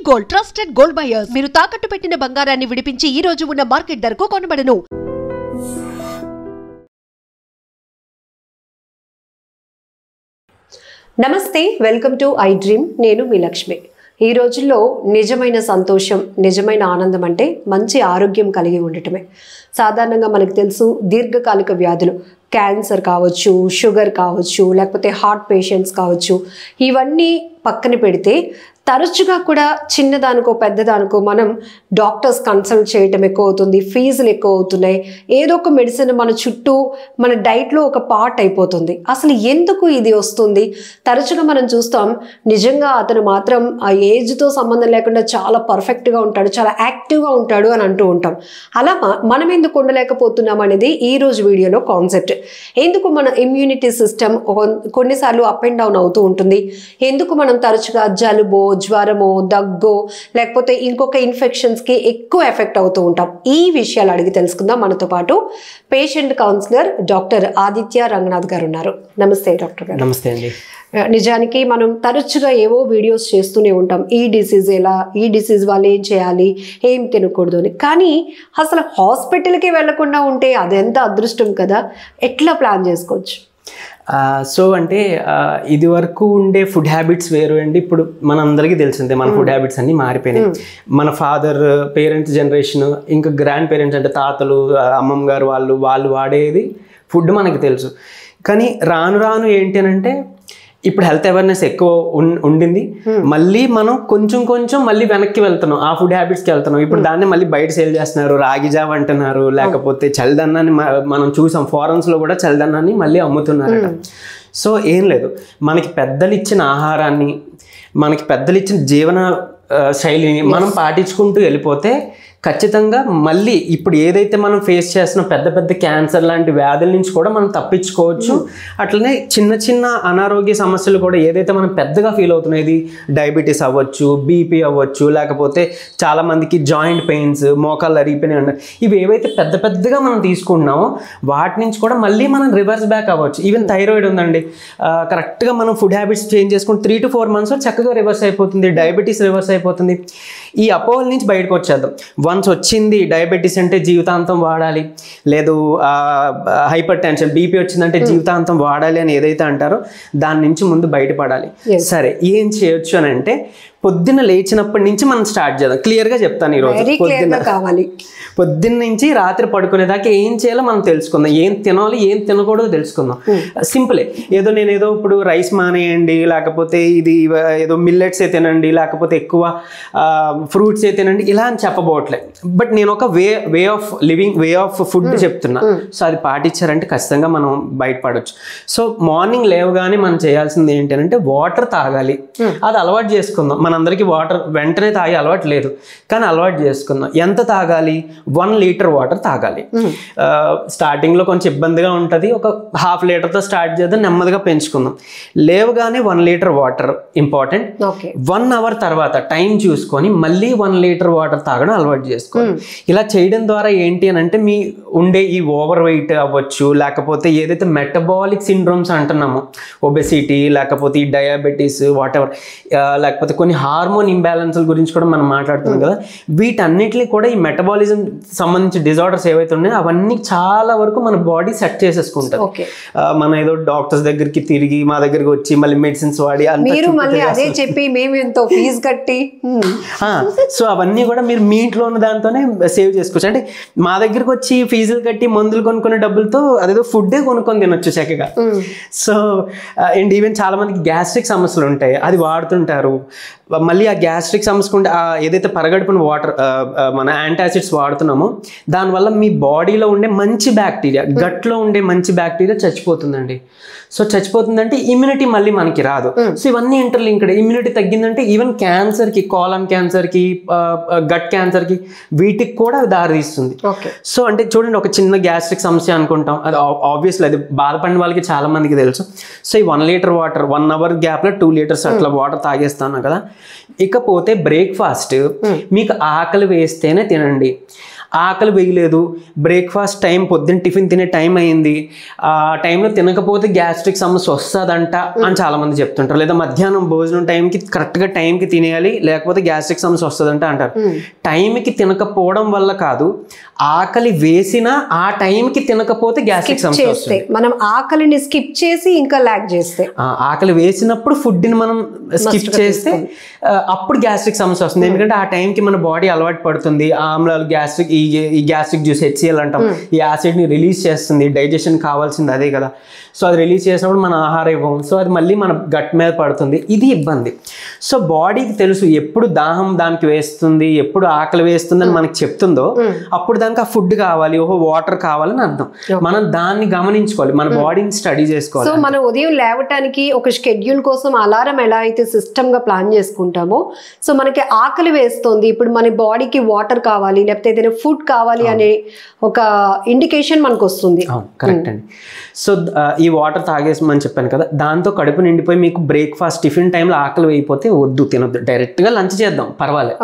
Gold trusted gold buyers మీరు తాకట్టు పెట్టిన బంగారాన్ని విడిపించి ఈ రోజు ఉన్న మార్కెట్ ధరకు కొనబడను. నమస్తే, వెల్కమ్ టు ఐ డ్రీమ్. నేను మీ లక్ష్మి. ఈ రోజుల్లో నిజమైన సంతోషం, నిజమైన ఆనందం అంటే మంచి ఆరోగ్యం కలిగి ఉండటమే. సాధారణంగా మనకు తెలుసు, దీర్ఘకాలిక వ్యాధులు, క్యాన్సర్ కావచ్చు, షుగర్ కావచ్చు, లేకపోతే హార్ట్ పేషెంట్స్ కావచ్చు, ఇవన్నీ పక్కన పెడితే తరచుగా కూడా చిన్నదానికో పెద్దదానికో మనం డాక్టర్స్ కన్సల్ట్ చేయటం ఎక్కువ అవుతుంది, ఫీజులు ఎక్కువ అవుతున్నాయి. ఏదో ఒక మెడిసిన్ మన చుట్టూ, మన డైట్లో ఒక పార్ట్ అయిపోతుంది. అసలు ఎందుకు ఇది వస్తుంది? తరచుగా మనం చూస్తాం, నిజంగా అతను మాత్రం ఆ ఏజ్తో సంబంధం లేకుండా చాలా పర్ఫెక్ట్గా ఉంటాడు, చాలా యాక్టివ్గా ఉంటాడు అని అంటూ ఉంటాం. అలా మనం ఎందుకు ఉండలేకపోతున్నాం అనేది ఈరోజు వీడియోలో కాన్సెప్ట్. ఎందుకు మన ఇమ్యూనిటీ సిస్టమ్ కొన్నిసార్లు అప్ అండ్ డౌన్ అవుతూ ఉంటుంది, ఎందుకు మనం తరచుగా జలుబో, జ్వరమో, దగ్గో, లేకపోతే ఇంకొక ఇన్ఫెక్షన్స్కి ఎక్కువ ఎఫెక్ట్ అవుతూ ఉంటాం. ఈ విషయాలు అడిగి తెలుసుకుందాం. మనతో పాటు patient councillor doctor Aditya Ranganath గారు ఉన్నారు. నమస్తే డాక్టర్ గారు. నమస్తే అండి. నిజానికి మనం తరచుగా ఏవో వీడియోస్ చేస్తూనే ఉంటాం, ఈ డిసీజ్ ఎలా, ఈ డిసీజ్ వాళ్ళు ఏం చేయాలి, ఏం తినకూడదు అని. కానీ అసలు హాస్పిటల్కి వెళ్లకుండా ఉంటే అదెంత అదృష్టం కదా. ఎట్లా ప్లాన్ చేసుకోవచ్చు? సో అంటే ఇది వరకు ఉండే ఫుడ్ హ్యాబిట్స్ వేరు అండి. ఇప్పుడు మనందరికీ తెలిసిందే, మన ఫుడ్ హ్యాబిట్స్ అన్నీ మారిపోయినాయి. మన ఫాదర్ పేరెంట్స్ జనరేషన్, ఇంకా గ్రాండ్ పేరెంట్స్ అంటే తాతలు, అమ్మమ్మ గారు వాళ్ళు వాడేది ఫుడ్ మనకి తెలుసు. కానీ రాను రాను ఏంటి అని అంటే, ఇప్పుడు హెల్త్ అవేర్నెస్ ఎక్కువ ఉండింది. మళ్ళీ మనం కొంచెం మళ్ళీ వెనక్కి వెళ్తున్నాం, ఆ ఫుడ్ హ్యాబిట్స్కి వెళ్తున్నాం. ఇప్పుడు దాన్ని మళ్ళీ బయట సేల్ చేస్తున్నారు, రాగి జావ అంటున్నారు, లేకపోతే చలిదన్నాన్ని మనం చూసాం, ఫారెన్స్లో కూడా చలిదన్నాన్ని మళ్ళీ అమ్ముతున్నారట. సో ఏం లేదు, మనకి పెద్దలు ఇచ్చిన ఆహారాన్ని, మనకి పెద్దలు ఇచ్చిన జీవన శైలిని మనం పాటించుకుంటూ వెళ్ళిపోతే ఖచ్చితంగా మళ్ళీ ఇప్పుడు ఏదైతే మనం ఫేస్ చేస్తున్న పెద్ద క్యాన్సర్ లాంటి వ్యాధుల నుంచి కూడా మనం తప్పించుకోవచ్చు. అట్లనే చిన్న అనారోగ్య సమస్యలు కూడా ఏదైతే మనం పెద్దగా ఫీల్ అవుతున్నాయి, ఇది డయాబెటీస్ అవ్వచ్చు, బీపీ అవ్వచ్చు, లేకపోతే చాలామందికి జాయింట్ పెయిన్స్, మోకాళ్ళు అరిగిపోయినాయి అన్నారు, ఇవి ఏవైతే పెద్దగా మనం తీసుకుంటున్నామో వాటి నుంచి కూడా మళ్ళీ మనం రివర్స్ బ్యాక్ అవ్వచ్చు. ఈవెన్ థైరాయిడ్ ఉందండి, కరెక్ట్గా మనం ఫుడ్ హ్యాబిట్స్ చేంజ్ చేసుకుంటే 3 to 4 months చక్కగా రివర్స్ అయిపోతుంది, డయాబెటీస్ రివర్స్ అయిపోతుంది. ఈ అపోహల నుంచి బయటకు వచ్చేద్దాం. వన్స్ వచ్చింది డయాబెటీస్ అంటే జీవితాంతం వాడాలి, లేదు హైపర్ టెన్షన్, బీపీ వచ్చిందంటే జీవితాంతం వాడాలి అని ఏదైతే అంటారో దాని నుంచి ముందు బయటపడాలి. సరే, ఏం చేయొచ్చు అని అంటే, పొద్దున్న లేచినప్పటి నుంచి మనం స్టార్ట్ చేద్దాం. క్లియర్గా చెప్తాను ఈరోజు. పొద్దున్న నుంచి రాత్రి పడుకునేదాకా ఏం చేయాలో మనం తెలుసుకుందాం, ఏం తినాలి ఏం తినకూడదు తెలుసుకుందాం. సింపులే. నేను ఏదో ఇప్పుడు రైస్ మానేయండి, లేకపోతే ఇది ఏదో మిల్లెట్స్ ఏ తినండి, లేకపోతే ఎక్కువ ఫ్రూట్స్ ఏ తినండి, ఇలా అని చెప్పబోట్లే. బట్ నేను ఒక way of living, way of food చెప్తున్నా. సో అది పాటించారంటే ఖచ్చితంగా మనం బయటపడవచ్చు. సో మార్నింగ్ లేవగానే మనం చేయాల్సింది ఏంటి అంటే, వాటర్ తాగాలి. అది అలవాటు చేసుకుందాం. మనందరికీ వాటర్ వెంటనే తాగే అలవాటు లేదు, కానీ అలవాటు చేసుకుందాం. ఎంత తాగాలి? 1 లీటర్ వాటర్ తాగాలి. స్టార్టింగ్లో కొంచెం ఇబ్బందిగా ఉంటుంది, ఒక 1/2 లీటర్తో స్టార్ట్ చేద్దాం, నెమ్మదిగా పెంచుకుందాం. లేవగానే 1 లీటర్ వాటర్ ఇంపార్టెంట్. 1 hour తర్వాత టైం చూసుకొని మళ్ళీ 1 లీటర్ వాటర్ తాగడం అలవాటు చేసుకోండి. ఇలా చేయడం ద్వారా ఏంటి అని అంటే, మీ ఉండే ఈ ఓవర్ వెయిట్ అవ్వచ్చు, లేకపోతే ఏదైతే మెటబాలిక్ సిండ్రోమ్స్ అంటున్నామో, ఒబెసిటీ, లేకపోతే ఈ డయాబెటీస్, వాటెవర్, లేకపోతే కొన్ని హార్మోన్ ఇంబ్యాలెన్స్ల గురించి కూడా మనం మాట్లాడుతున్నాం కదా, వీటన్నిటిని కూడా ఈ మెటబాలిజం సంబంధించి డిజార్డర్స్ ఏవైతే ఉన్నాయో అవన్నీ చాలా వరకు మన బాడీ సెట్ చేసేసుకుంటుంది. మన ఏదో డాక్టర్స్ దగ్గరికి తిరిగి మా దగ్గరికి వచ్చి మళ్ళీ మెడిసిన్స్ వాడి అదే చెప్పి మేము ఎంతో ఫీజు కట్టి, సో అవన్నీ కూడా మీరు మీ ఇంట్లో ఉన్న దాంతోనే సేవ్ చేసుకోవచ్చు. అంటే మా దగ్గరకు వచ్చి ఫీజులు కట్టి మందులు కొనుక్కునే డబ్బులతో అదేదో ఫుడ్డే కొనుక్కొని తినొచ్చు చక్కగా. సో అండ్ ఈవెన్ చాలా మందికి గ్యాస్ట్రిక్ సమస్యలు ఉంటాయి, అది వాడుతుంటారు. మళ్ళీ ఆ గ్యాస్ట్రిక్ సమస్య ఏదైతే పరగడుపున వాటర్ మన యాంటాసిడ్స్ వాడుతున్నామో దానివల్ల మీ బాడీలో ఉండే మంచి బ్యాక్టీరియా, గట్లో ఉండే మంచి బ్యాక్టీరియా చచ్చిపోతుందండి. సో చచ్చిపోతుందంటే ఇమ్యూనిటీ మళ్ళీ మనకి రాదు. సో ఇవన్నీ ఇంటర్లింక్డ్. ఇమ్యూనిటీ తగ్గిందంటే ఈవెన్ క్యాన్సర్కి, కాలన్ క్యాన్సర్కి, గట్ క్యాన్సర్కి, వీటికి కూడా దారితీస్తుంది. సో అంటే చూడండి, ఒక చిన్న గ్యాస్ట్రిక్ సమస్య అనుకుంటాం, అది ఆబ్వియస్లీ అది బాధపడిన వాళ్ళకి చాలా మందికి తెలుసు. సో ఈ 1 లీటర్ వాటర్ 1 hour గ్యాప్లో 2 liters అట్లా వాటర్ తాగేస్తాను కదా. ఇకపోతే బ్రేక్ఫాస్ట్ మీకు ఆకలి వేస్తేనే తినండి. ఆకలి వేయలేదు, బ్రేక్ఫాస్ట్ టైం పొద్దున్న టిఫిన్ తినే టైం అయింది, ఆ టైంలో తినకపోతే గ్యాస్ట్రిక్ సమస్య వస్తుందంట అని చాలామంది చెప్తుంటారు. లేదా మధ్యాహ్నం భోజనం టైంకి కరెక్ట్గా టైంకి తినేయాలి లేకపోతే గ్యాస్ట్రిక్ సమస్య వస్తుందంట అంటారు. టైంకి తినకపోవడం వల్ల కాదు, ఆకలి వేసినా ఆ టైంకి తినకపోతే గ్యాస్ట్రిక్ సమస్య వస్తుంది. మనం ఆకలిని స్కిప్ చేసి ఇంకా లాగ్ చేస్తే, ఆకలి వేసినప్పుడు ఫుడ్ని మనం స్కిప్ చేస్తే అప్పుడు గ్యాస్ట్రిక్ సమస్య వస్తుంది. ఎందుకంటే ఆ టైంకి మన బాడీ అలవాటు పడుతుంది. ఆమ్లాలు గ్యాస్ట్రిక్ ఈ గ్యాస్ట్రిక్ జ్యూస్ HCl అంటాం, ఈ యాసిడ్ని రిలీజ్ చేస్తుంది. డైజెషన్ కావాల్సింది అదే కదా. సో అది రిలీజ్ చేసినప్పుడు మన ఆహారం ఇవ్వం, సో అది మళ్ళీ మన గట్ మీద పడుతుంది. ఇది ఇబ్బంది. సో బాడీకి తెలుసు ఎప్పుడు దాహం దానికి వేస్తుంది, ఎప్పుడు ఆకలి వేస్తుంది అని మనకి చెప్తుందో అప్పుడు దానికి ఆ ఫుడ్ కావాలి, వాటర్ కావాలని అర్థం. మనం దాన్ని గమనించుకోవాలి, మన బాడీని స్టడీ చేసుకోవాలి. సో మనం ఉదయం లేవటానికి ఒక షెడ్యూల్ కోసం అలారం ఎలా అయితే సిస్టమ్ గా ప్లాన్ చేసుకుంటామో, సో మనకి ఆకలి వేస్తుంది, ఇప్పుడు మన బాడీకి వాటర్ కావాలి లేకపోతే ఏదైనా ఫుడ్ కావాలి అనే ఒక ఇండికేషన్ మనకు వస్తుంది. కరెక్ట్ అండి. సో ఈ వాటర్ తాగేసమని చెప్పాను కదా, దాంతో కడుపు నిండిపోయి మీకు బ్రేక్ఫాస్ట్ టిఫిన్ టైంలో ఆకలి వేయిపోతే వద్దు, తినొద్దు, డైరెక్ట్ గా లంచ్ చేద్దాం పర్వాలేదు.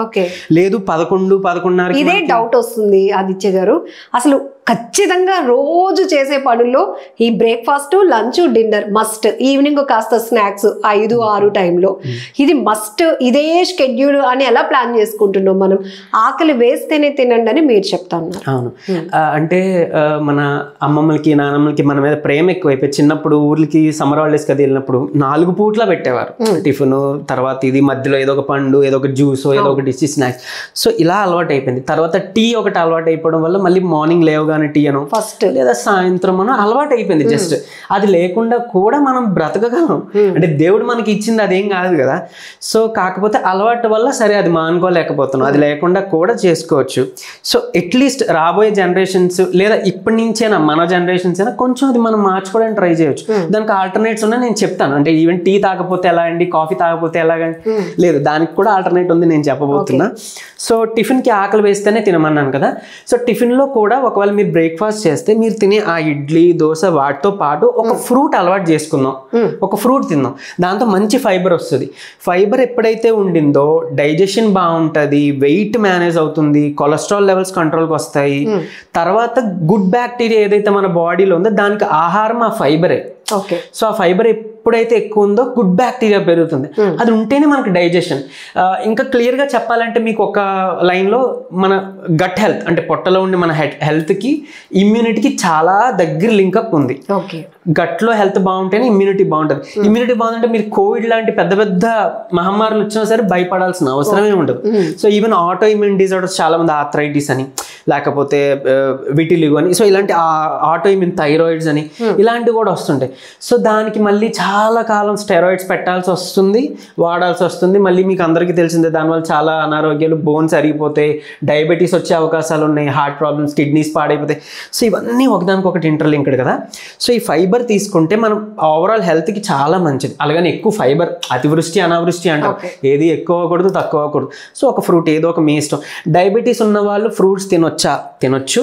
లేదు 11-11:30 ఇదే డౌట్ వస్తుంది ఆదిత్య గారు. అసలు ఖచ్చితంగా రోజు చేసే పనుల్లో ఈ breakfast, lunch, dinner must, evening కాస్త స్నాక్స్ 5-6 టైంలో ఇది మస్ట్, ఇదే షెడ్యూల్ అని ఎలా ప్లాన్ చేసుకుంటున్నాం మనం? ఆకలి వేస్తేనే తినండి అని మీరు చెప్తా ఉన్నారు. అవును, అంటే మన అమ్మమ్మలకి నాన్నమ్మలకి మన మీద ప్రేమ ఎక్కువైపోయి చిన్నప్పుడు ఊర్లకి సమ్మర్ హాలిడేస్ కదా వెళ్ళినప్పుడు 4 పూట్ల పెట్టేవారు. టిఫిన్, తర్వాత ఇది మధ్యలో ఏదో ఒక పండు, ఏదో ఒక జ్యూస్, ఏదో ఒక డిష్, స్నాక్స్. సో ఇలా అలవాటు అయిపోయింది. తర్వాత టీ ఒకటి అలవాటు అయిపోవడం వల్ల మళ్ళీ మార్నింగ్ లేవగా టీ అను ఫస్ట్ లేదా సాయంత్రం అను అలవాటు అయిపోయింది. జస్ట్ అది లేకుండా కూడా మనం బ్రతకగలం. అంటే దేవుడు మనకి ఇచ్చింది అదేం కాదు కదా. సో కాకపోతే అలవాటు వల్ల సరే అది మానుకోలేకపోతున్నాం, అది లేకుండా కూడా చేసుకోవచ్చు. సో అట్లీస్ట్ రాబోయే జనరేషన్స్ లేదా ఇప్పటి నుంచైనా మన జనరేషన్స్ అయినా కొంచెం అది మనం మార్చుకోవడానికి ట్రై చేయొచ్చు. దానికి ఆల్టర్నేట్స్ ఉన్నాయి, నేను చెప్తాను. అంటే ఈవెన్ టీ తాగకపోతే ఎలా అండి, కాఫీ తాగకపోతే ఎలాగండి, లేదు దానికి కూడా ఆల్టర్నేట్ ఉంది, నేను చెప్పబోతున్నా. సో టిఫిన్కి ఆకలి వేస్తేనే తినమన్నాను కదా. సో టిఫిన్లో కూడా ఒకవేళ మీరు బ్రేక్ఫాస్ట్ చేస్తే మీరు తినే ఆ ఇడ్లీ, దోశ వాటితో పాటు ఒక ఫ్రూట్ అలవాటు చేసుకుందాం. ఒక ఫ్రూట్ తిందాం, దాంతో మంచి ఫైబర్ వస్తుంది. ఫైబర్ ఎప్పుడైతే ఉండిందో డైజెషన్ బాగుంటుంది, వెయిట్ మేనేజ్ అవుతుంది, కొలెస్ట్రాల్ లెవెల్స్ కంట్రోల్కి వస్తాయి. తర్వాత గుడ్ బ్యాక్టీరియా ఏదైతే మన బాడీలో ఉందో దానికి ఆహారం ఆ ఫైబరే. సో ఆ ఫైబర్ ఎప్పుడైతే ఎక్కువ ఉందో గుడ్ బ్యాక్టీరియా పెరుగుతుంది. అది ఉంటేనే మనకి డైజెషన్. ఇంకా క్లియర్గా చెప్పాలంటే మీకు ఒక లైన్లో మన గట్ హెల్త్ అంటే పొట్టలో ఉండే మన హెల్త్కి ఇమ్యూనిటీకి చాలా దగ్గర లింకప్ ఉంది. గట్లో హెల్త్ బాగుంటేనే ఇమ్యూనిటీ బాగుంటుంది. ఇమ్యూనిటీ బాగుంటే మీరు కోవిడ్ లాంటి పెద్ద పెద్ద మహమ్మారులు వచ్చినా సరే భయపడాల్సిన అవసరమే ఉండదు. So even auto immune disorders చాలా మంది ఆర్థరైటిస్ అని, లేకపోతే విటిలిగో అని, సో ఇలాంటి ఆటో ఇమ్యూన్ థైరాయిడ్స్ అని ఇలాంటివి కూడా వస్తుంటాయి. సో దానికి మళ్ళీ చాలా కాలం స్టెరాయిడ్స్ పెట్టాల్సి వస్తుంది, వాడాల్సి వస్తుంది. మళ్ళీ మీకు అందరికీ తెలిసిందే దానివల్ల చాలా అనారోగ్యాలు, బోన్స్ అరిగిపోతాయి, డయాబెటీస్ వచ్చే అవకాశాలు ఉన్నాయి, హార్ట్ ప్రాబ్లమ్స్, కిడ్నీస్ పాడైపోతాయి. సో ఇవన్నీ ఒకదానికొకటి ఇంటర్లింక్డ్ కదా. సో ఈ ఫైబర్ తీసుకుంటే మనం ఓవరాల్ హెల్త్కి చాలా మంచిది. అలాగని ఎక్కువ ఫైబర్ అతివృష్టి అనావృష్టి అంటాం, ఏది ఎక్కువ అవ్వకూడదు తక్కువ అవ్వకూడదు. సో ఒక ఫ్రూట్ ఏదో ఒక మీ ఇష్టం. డయాబెటీస్ ఉన్న వాళ్ళు ఫ్రూట్స్ తినొచ్చు.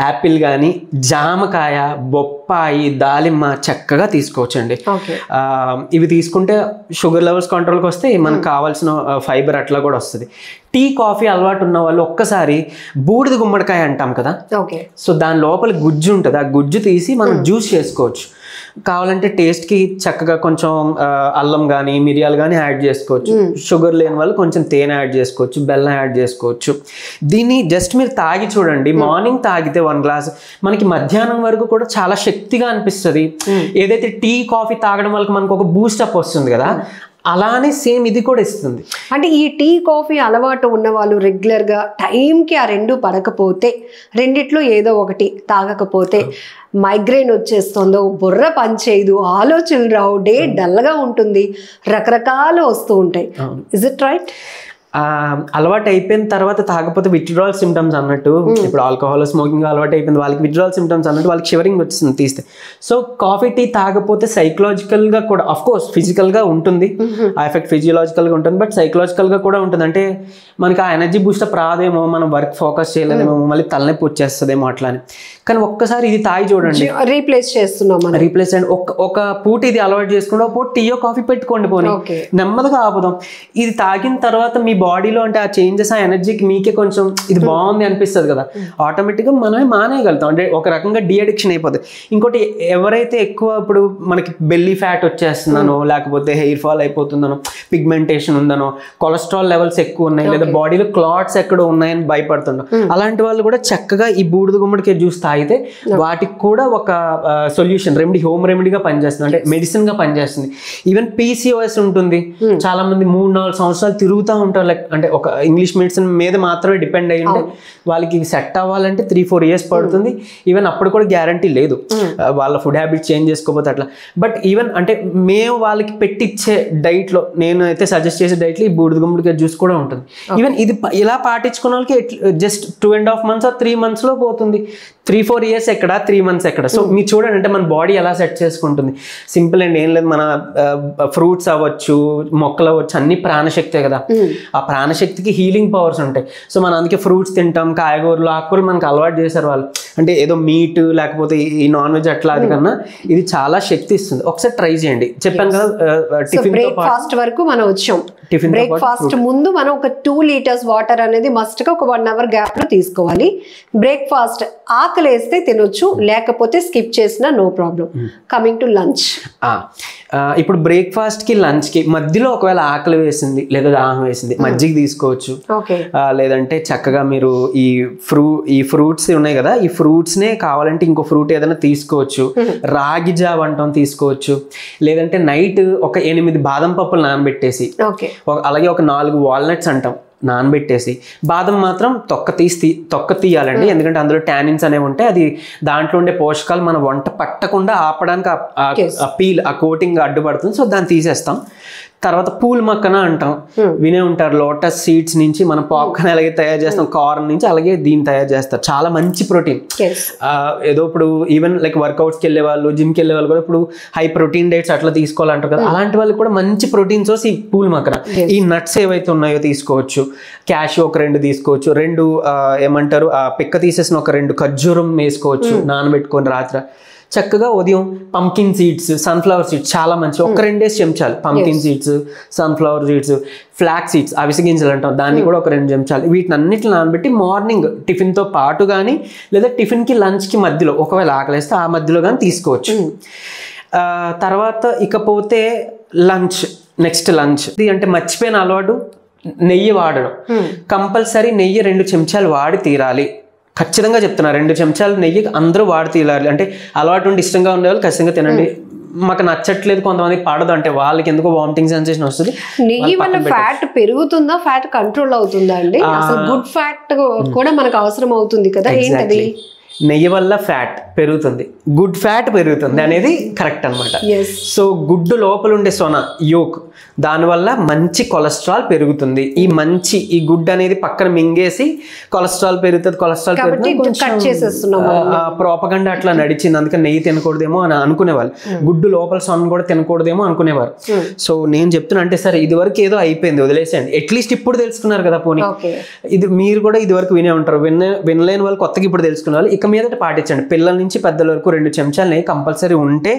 యాపిల్ కానీ, జామకాయ, బొప్పాయి, దాలిమ్మ చక్కగా తీసుకోవచ్చు అండి. ఇవి తీసుకుంటే షుగర్ లెవెల్స్ కంట్రోల్కి వస్తే మనకు కావాల్సిన ఫైబర్ అట్లా కూడా వస్తుంది. టీ, కాఫీ అలవాటు ఉన్న వాళ్ళు ఒక్కసారి బూడిద గుమ్మడికాయ అంటాం కదా, సో దాని లోపల గుజ్జు ఉంటుంది, ఆ గుజ్జు తీసి మనం జ్యూస్ చేసుకోవచ్చు. కావాలంటే టేస్ట్కి చక్కగా కొంచెం అల్లం కానీ, మిరియాలు కానీ యాడ్ చేసుకోవచ్చు. షుగర్ లేని వాళ్ళు కొంచెం తేనె యాడ్ చేసుకోవచ్చు, బెల్లం యాడ్ చేసుకోవచ్చు. దీన్ని జస్ట్ మీరు తాగి చూడండి. మార్నింగ్ తాగితే 1 గ్లాస్ మనకి మధ్యాహ్నం వరకు కూడా చాలా శక్తిగా అనిపిస్తుంది. ఏదైతే టీ, కాఫీ తాగడం వల్ల మనకు ఒక బూస్టప్ వస్తుంది కదా, అలానే సేమ్ ఇది కూడా ఇస్తుంది. అంటే ఈ టీ, కాఫీ అలవాటు ఉన్న వాళ్ళు రెగ్యులర్గా టైంకి ఆ 2 పడకపోతే, రెండిట్లో ఏదో ఒకటి తాగకపోతే మైగ్రేన్ వచ్చేస్తుందో, బుర్ర పనిచేయదు, ఆలోచనలు రావు, డే డల్గా ఉంటుంది, రకరకాలు వస్తూ ఉంటాయి. Is it right? అలవాటు అయిపోయిన తర్వాత తాగకపోతే విత్డ్రాల్ సిమ్టమ్స్ అన్నట్టు, ఇప్పుడు ఆల్కహాల్, స్మోకింగ్ అలవాటు అయిపోయింది వాళ్ళకి విత్డ్రాల్ సిమ్టమ్స్ అన్నట్టు వాళ్ళకి షివరింగ్ వచ్చింది తీస్తే. సో కాఫీ, టీ తాగకపోతే సైకలాజికల్గా కూడా, అఫ్ కోర్స్ ఫిజికల్గా ఉంటుంది, ఆ ఎఫెక్ట్ ఫిజియలాజికల్గా ఉంటుంది, బట్ సైకలాజికల్గా కూడా ఉంటుంది. అంటే మనకి ఆ ఎనర్జీ బూస్టప్ రాదేమో, మనం వర్క్ ఫోకస్ చేయలేదేమో, మళ్ళీ తలనొప్పి వచ్చేస్తుందేమో అట్లా అని. కానీ ఒక్కసారి ఇది తాగి చూడండి, రీప్లేస్ చేస్తున్నాం. రీప్లేస్ అండ్ ఒక పూట ఇది అలవాటు చేసుకుంటే ఒక పూట టీయో కాఫీ పెట్టుకోండి, పోనీ నెమ్మదిగా ఆపుదాం. ఇది తాగిన తర్వాత మీ బాడీలో అంటే ఆ చేంజెస్ ఆ ఎనర్జీకి మీకే కొంచెం ఇది బాగుంది అనిపిస్తుంది కదా, ఆటోమేటిక్గా మనమే మానేయగలుగుతాం. అంటే ఒక రకంగా డీఅడిక్షన్ అయిపోతుంది. ఇంకోటి ఎవరైతే ఎక్కువ ఇప్పుడు మనకి బెల్లీ ఫ్యాట్ వచ్చేస్తుందనో, లేకపోతే హెయిర్ ఫాల్ అయిపోతుందనో, పిగ్మెంటేషన్ ఉందనో, కొలెస్ట్రాల్ లెవెల్స్ ఎక్కువ ఉన్నాయి, లేదా బాడీలో క్లాట్స్ ఎక్కడ ఉన్నాయని భయపడుతున్నాం, అలాంటి వాళ్ళు కూడా చక్కగా ఈ బూడిద గుమ్మడికాయ జ్యూస్ తాగితే వాటికి కూడా ఒక సొల్యూషన్ రెమెడీ, హోమ్ రెమెడీగా పనిచేస్తుంది, అంటే మెడిసిన్ గా పనిచేస్తుంది. ఈవెన్ PCOS ఉంటుంది, చాలా మంది 3-4 సంవత్సరాలు తిరుగుతూ ఉంటారు. లైక్ అంటే ఒక ఇంగ్లీష్ మెడిసిన్ మీద మాత్రమే డిపెండ్ అయ్యి ఉంటే వాళ్ళకి సెట్ అవ్వాలంటే 3-4 years పడుతుంది. ఈవెన్ అప్పుడు కూడా గ్యారంటీ లేదు వాళ్ళ ఫుడ్ హ్యాబిట్స్ చేంజ్ చేసుకోకపోతే అట్లా. బట్ ఈవెన్ అంటే మేము వాళ్ళకి పెట్టిచ్చే డైట్లో, నేను అయితే సజెస్ట్ చేసే డైట్లో ఈ బూడిద గుమ్మడికాయ జ్యూస్ కూడా ఉంటుంది. ఈవెన్ ఇది ఇలా పాటించుకున్న వాళ్ళకి జస్ట్ 2.5 months or 3 months లో పోతుంది. 3-4 years ఎక్కడ, 3 months ఎక్కడ. సో మీరు చూడండి, అంటే మన బాడీ ఎలా సెట్ చేసుకుంటుంది. సింపుల్ అండ్ ఏం లేదు, మన ఫ్రూట్స్ అవ్వచ్చు, మొక్కలు అవ్వచ్చు, అన్ని ప్రాణశక్తే కదా. ఆ ప్రాణశక్తికి హీలింగ్ పవర్స్ ఉంటాయి. సో మనం అందుకే ఫ్రూట్స్ తింటాం, కాయగూరలు, ఆకుకూరలు మనకు అలవాటు చేశారు వాళ్ళు. అంటే ఏదో మీట్ లేకపోతే ఈ నాన్ వెజ్ అట్లా, అది కన్నా ఇది చాలా శక్తి ఇస్తుంది. ఒకసారి ట్రై చేయండి. చెప్పాను కదా, టిఫిన్ బ్రేక్ఫాస్ట్ వరకు మనం వచ్చాం. బ్రేక్ఫాస్ట్ ముందు మనం ఒక 2 liters వాటర్ అనేది మస్ట్ గా ఒక 1 hour గ్యాప్ లో తీసుకోవాలి. బ్రేక్ఫాస్ట్ ఆకలి వేస్తే తినొచ్చు, లేకపోతే స్కిప్ చేసినా no problem. Coming to lunch, ఇప్పుడు బ్రేక్ఫాస్ట్ కి లంచ్ కి మధ్యలో ఒకవేళ ఆకలి వేసింది లేదా దాహం వేసింది, మజ్జిగ తీసుకోవచ్చు. లేదంటే చక్కగా మీరు ఈ ఫ్రూట్స్ ఉన్నాయి కదా, ఈ ఫ్రూట్స్ నే కావాలంటే ఇంకో ఫ్రూట్ ఏదైనా తీసుకోవచ్చు. రాగి జావ అంటాం, తీసుకోవచ్చు. లేదంటే నైట్ ఒక 8 బాదం పప్పులు నానబెట్టేసి, అలాగే ఒక 4 వాల్నట్స్ అంటాం నానబెట్టేసి, బాదం మాత్రం తొక్క తీయాలండి. ఎందుకంటే అందులో టానిన్స్ అనేవి ఉంటాయి. అది దాంట్లో ఉండే పోషకాలు మన వంట పట్టకుండా ఆపడానికి ఆ కోటింగ్ అడ్డుపడుతుంది. సో దాన్ని తీసేస్తాం. తర్వాత పూల్ మక్కన అంటాం, వినే ఉంటారు. లోటస్ సీడ్స్ నుంచి మనం పాప్కార్న్ అలాగే తయారు చేస్తాం, కార్న్ నుంచి అలాగే దీన్ని తయారు చేస్తారు. చాలా మంచి ప్రోటీన్. ఏదో ఇప్పుడు ఈవెన్ లైక్ వర్కౌట్స్కి వెళ్ళే వాళ్ళు, జిమ్కి వెళ్ళే వాళ్ళు కూడా ఇప్పుడు హై ప్రోటీన్ డైట్స్ అట్లా తీసుకోవాలంటారు కదా, అలాంటి వాళ్ళకి కూడా మంచి ప్రోటీన్ సోర్స్ ఈ పూల్ మక్కన. ఈ నట్స్ ఏవైతే ఉన్నాయో తీసుకోవచ్చు. క్యాషియో ఒక 2 తీసుకోవచ్చు. 2 ఏమంటారు, ఆ పిక్క తీసేసిన ఒక 2 ఖర్జూరం వేసుకోవచ్చు నానబెట్టుకొని రాత్రి. చక్కగా ఉదయం పంకిన్ సీడ్స్, సన్ఫ్లవర్ సీడ్స్ చాలా మంచి, ఒక 2 చెంచాలు pumpkin seeds, sunflower seeds, flax seeds, అవిసె గింజలు అంటాం, దాన్ని కూడా ఒక 2 చెంచాలు. వీటిని అన్నిటిని నానబెట్టి మార్నింగ్ టిఫిన్తో పాటు కానీ, లేదా టిఫిన్కి లంచ్కి మధ్యలో ఒకవేళ ఆకలిస్తే ఆ మధ్యలో కానీ తీసుకోవచ్చు. తర్వాత ఇకపోతే లంచ్, నెక్స్ట్ లంచ్ అంటే మర్చిపోయిన అలవాటు, నెయ్యి వాడడం. కంపల్సరీ నెయ్యి 2 చెంచాలు వాడి తీరాలి. ఖచ్చితంగా చెప్తున్నా, 2 చెంచాలు నెయ్యి అందరూ వాడి తీరాలి. అంటే అలవాటు ఉండి ఇష్టంగా ఉండేవాళ్ళు ఖచ్చితంగా తినండి. మాకు నచ్చట్లేదు, కొంతమందికి పడదు అంటే వాళ్ళకి ఎందుకో వామిటింగ్ సెన్సేషన్ వస్తుంది. నెయ్యి వల్ల ఫ్యాట్ పెరుగుతుందా, ఫ్యాట్ కంట్రోల్ అవుతుందా అండి? అసలు గుడ్ ఫ్యాట్ కూడా మనకు అవసరం అవుతుంది కదా, ఏంటది? నెయ్యి వల్ల ఫ్యాట్ పెరుగుతుంది, గుడ్ ఫ్యాట్ పెరుగుతుంది అనేది కరెక్ట్ అనమాట. సో గుడ్డు లోపల ఉండే సొన, యోక్, దానివల్ల మంచి కొలెస్ట్రాల్ పెరుగుతుంది. ఈ గుడ్ అనేది పక్కన మింగేసి కొలెస్ట్రాల్ పెరుగుతుంది, కొలెస్ట్రాల్ ప్రోపగండా అట్లా నడిచింది. అందుకని నెయ్యి తినకూడదేమో అని అనుకునేవాళ్ళు. గుడ్డు లోపల సొన కూడా తినకూడదేమో అనుకునేవారు. సో నేను చెప్తున్నా, అంటే సరే ఇది వరకు ఏదో అయిపోయింది వదిలేసేయండి, అట్లీస్ట్ ఇప్పుడు తెలుసుకున్నారు కదా పోనీ. ఇది మీరు కూడా ఇది వరకు వినే ఉంటారు, వినలేని వాళ్ళు కొత్తగా ఇప్పుడు తెలుసుకునే వాళ్ళు ఇక మీదట పాటించండి. పిల్లల నుంచి పెద్దల వరకు 2 చెంచాలు నెయ్యి కంపల్సరీ ఉంటే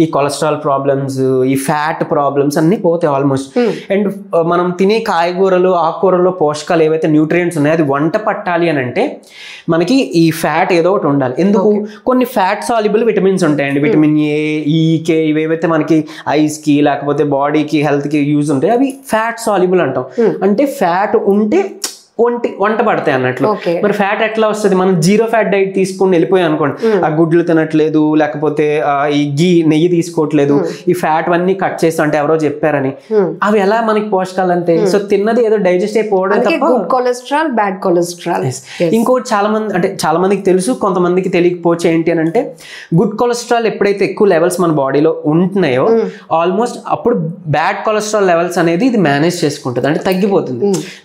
ఈ కొలెస్ట్రాల్ ప్రాబ్లమ్స్, ఈ ఫ్యాట్ ప్రాబ్లమ్స్ అన్ని పోతాయి ఆల్మోస్ట్. అండ్ మనం తినే కాయగూరలు, ఆకుకూరల్లో పోషకాలు ఏవైతే న్యూట్రియంట్స్ ఉన్నాయో అది వంట పట్టాలి అని అంటే మనకి ఈ ఫ్యాట్ ఏదో ఒకటి ఉండాలి. ఎందుకు? కొన్ని ఫ్యాట్ సాల్యుబుల్ విటమిన్స్ ఉంటాయండి, విటమిన్ ఏ, ఈ, కే, ఇవేవైతే మనకి ఐస్కి లేకపోతే బాడీకి హెల్త్కి యూజ్ ఉంటాయి, అవి ఫ్యాట్ సాల్యుబుల్ అంటాం. అంటే ఫ్యాట్ ఉంటే వంట పడతాయి అన్నట్లు. మరి ఫ్యాట్ ఎట్లా వస్తుంది? మనం 0 fat డైట్ తీసుకుని వెళ్ళిపోయాం అనుకోండి, ఆ గుడ్లు తినట్లేదు, లేకపోతే ఈ నెయ్యి తీసుకోవట్లేదు, ఈ ఫ్యాట్ అన్ని కట్ చేస్తా అంటే ఎవరో చెప్పారని, అవి ఎలా మనకి పోషకాలు అంటే? సో తిన్నది ఏదో డైజెస్ట్ అయిపోవడం తప్ప కొలెస్ట్రాల్, బ్యాడ్ కొలెస్ట్రాల్. ఇంకోటి చాలా మందికి తెలుసు, కొంతమందికి తెలియకపోవచ్చు. ఏంటి అని అంటే, గుడ్ కొలెస్ట్రాల్ ఎప్పుడైతే ఎక్కువ లెవెల్స్ మన బాడీలో ఉంటున్నాయో ఆల్మోస్ట్ అప్పుడు బ్యాడ్ కొలెస్ట్రాల్ లెవెల్స్ అనేది ఇది మేనేజ్ చేసుకుంటుంది, అంటే తగ్గిపోతుంది.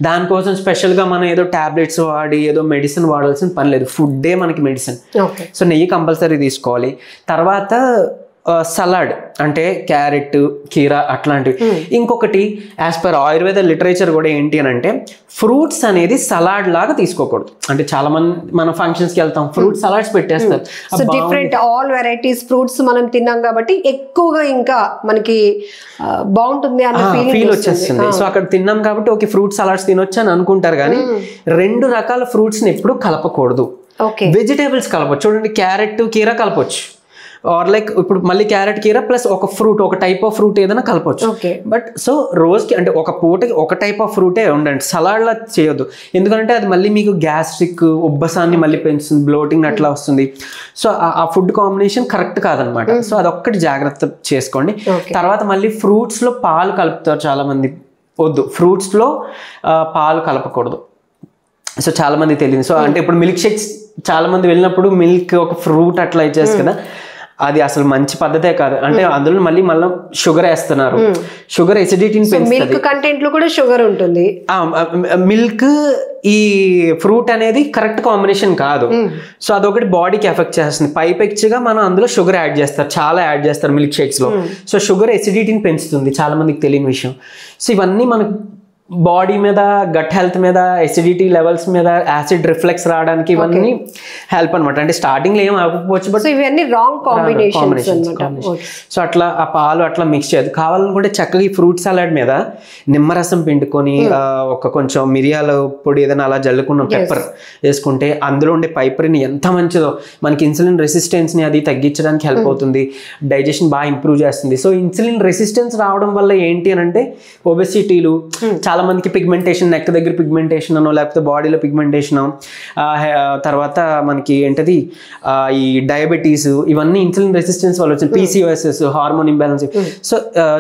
దానికోసం స్పెషల్ మనం ఏదో టాబ్లెట్స్ వాడి ఏదో మెడిసిన్ వాడాల్సిన పని లేదు, ఫుడ్డే మనకి మెడిసిన్. సో నెయ్యి కంపల్సరీ తీసుకోవాలి. తర్వాత సలాడ్ అంటే క్యారెట్, కీరా అట్లాంటివి. ఇంకొకటి యాజ్ పర్ ఆయుర్వేద లిటరేచర్ కూడా ఏంటి అని అంటే ఫ్రూట్స్ అనేది సలాడ్ లాగా తీసుకోకూడదు. అంటే చాలా మంది మనం ఫంక్షన్స్కి వెళ్తాం, ఫ్రూట్ సలాడ్స్ పెట్టేస్తారు. So different all varieties fruits మనం తిన్నాం కాబట్టి ఎక్కువగా ఇంకా మనకి బాగుంటుంది అన్న ఫీల్ వచ్చేస్తుంది. సో అక్కడ తిన్నాం కాబట్టి ఓకే ఫ్రూట్ సలాడ్స్ తినొచ్చు అని అనుకుంటారు, కానీ 2 రకాల ఫ్రూట్స్ని ఎప్పుడు కలపకూడదు. వెజిటేబుల్స్ కలపచ్చు. చూడండి, క్యారెట్ కీరా కలపచ్చు, ఆర్ లైక్ ఇప్పుడు మళ్ళీ క్యారెట్ కీరా ప్లస్ ఒక ఫ్రూట్, ఒక టైప్ ఆఫ్ ఫ్రూట్ ఏదైనా కలపచ్చు. బట్ సో రోజుకి అంటే ఒక పూటకి ఒక టైప్ ఆఫ్ ఫ్రూటే ఉండండి, సలాడ్లా చేయొద్దు. ఎందుకంటే అది మళ్ళీ మీకు గ్యాస్ట్రిక్ ఉబ్బసాన్ని మళ్ళీ పెంచుతుంది, బ్లోటింగ్ అట్లా వస్తుంది. సో ఆ ఫుడ్ కాంబినేషన్ కరెక్ట్ కాదనమాట. సో అదొక్కటి జాగ్రత్త చేసుకోండి. తర్వాత మళ్ళీ ఫ్రూట్స్లో పాలు కలుపుతారు చాలా మంది, వద్దు, ఫ్రూట్స్లో పాలు కలపకూడదు. సో చాలా మంది తెలియదు. సో అంటే ఇప్పుడు మిల్క్ షేక్స్ చాలా మంది వెళ్ళినప్పుడు మిల్క్ ఒక ఫ్రూట్ అట్లా ఇచ్చేసి కదా, అది అసలు మంచి పద్ధతే కాదు. అంటే అందులో మళ్ళీ షుగర్ వేస్తున్నారు. షుగర్ ఎసిడిటీని పెంచుతుంది. మిల్క్ కంటెంట్ లో కూడా షుగర్ ఉంటుంది. మిల్క్ ఈ ఫ్రూట్ అనేది కరెక్ట్ కాంబినేషన్ కాదు. సో అదొకటి బాడీకి ఎఫెక్ట్ చేస్తుంది. పైపెచ్చుగా మనం అందులో షుగర్ యాడ్ చేస్తారు, చాలా యాడ్ చేస్తారు మిల్క్ షేక్స్ లో. సో షుగర్ ఎసిడిటీని పెంచుతుంది, చాలా మందికి తెలియని విషయం. సో ఇవన్నీ మనకు బాడీ మీద, గట్ హెల్త్ మీద, ఎసిడిటీ లెవెల్స్ మీద, యాసిడ్ రిఫ్లెక్స్ రావడానికి ఇవన్నీ హెల్ప్ అనమాట. అంటే స్టార్టింగ్ లో ఏం అవ్వకపోవచ్చు, బట్ ఇవన్నీ రాంగ్ కాంబినేషన్స్. సో అట్లా ఆ పాలు అట్లా మిక్స్ చేయదు. కావాలనుకుంటే చక్కగా ఈ ఫ్రూట్ సలాడ్ మీద నిమ్మరసం పిండుకొని ఒక కొంచెం మిరియాల పొడి ఏదైనా అలా జల్లుకున్న పెప్పర్ వేసుకుంటే అందులో ఉండే పైపరిన్ ఎంత మంచిదో, మనకి ఇన్సులిన్ రెసిస్టెన్స్ ని అది తగ్గించడానికి హెల్ప్ అవుతుంది, డైజెషన్ బాగా ఇంప్రూవ్ చేస్తుంది. సో ఇన్సులిన్ రెసిస్టెన్స్ రావడం వల్ల ఏంటి అని అంటే ఒబెసిటీలు, చాలా మందికి పిగ్మెంటేషన్, నెక్ దగ్గర పిగ్మెంటేషన్ అనో లేకపోతే బాడీలో పిగ్మెంటేషన్, తర్వాత మనకి ఏంటది ఈ డయాబెటీస్, ఇవన్నీ ఇన్సులిన్ రెసిస్టెన్స్ వల్ల వచ్చింది. PCOS, hormone imbalance. సో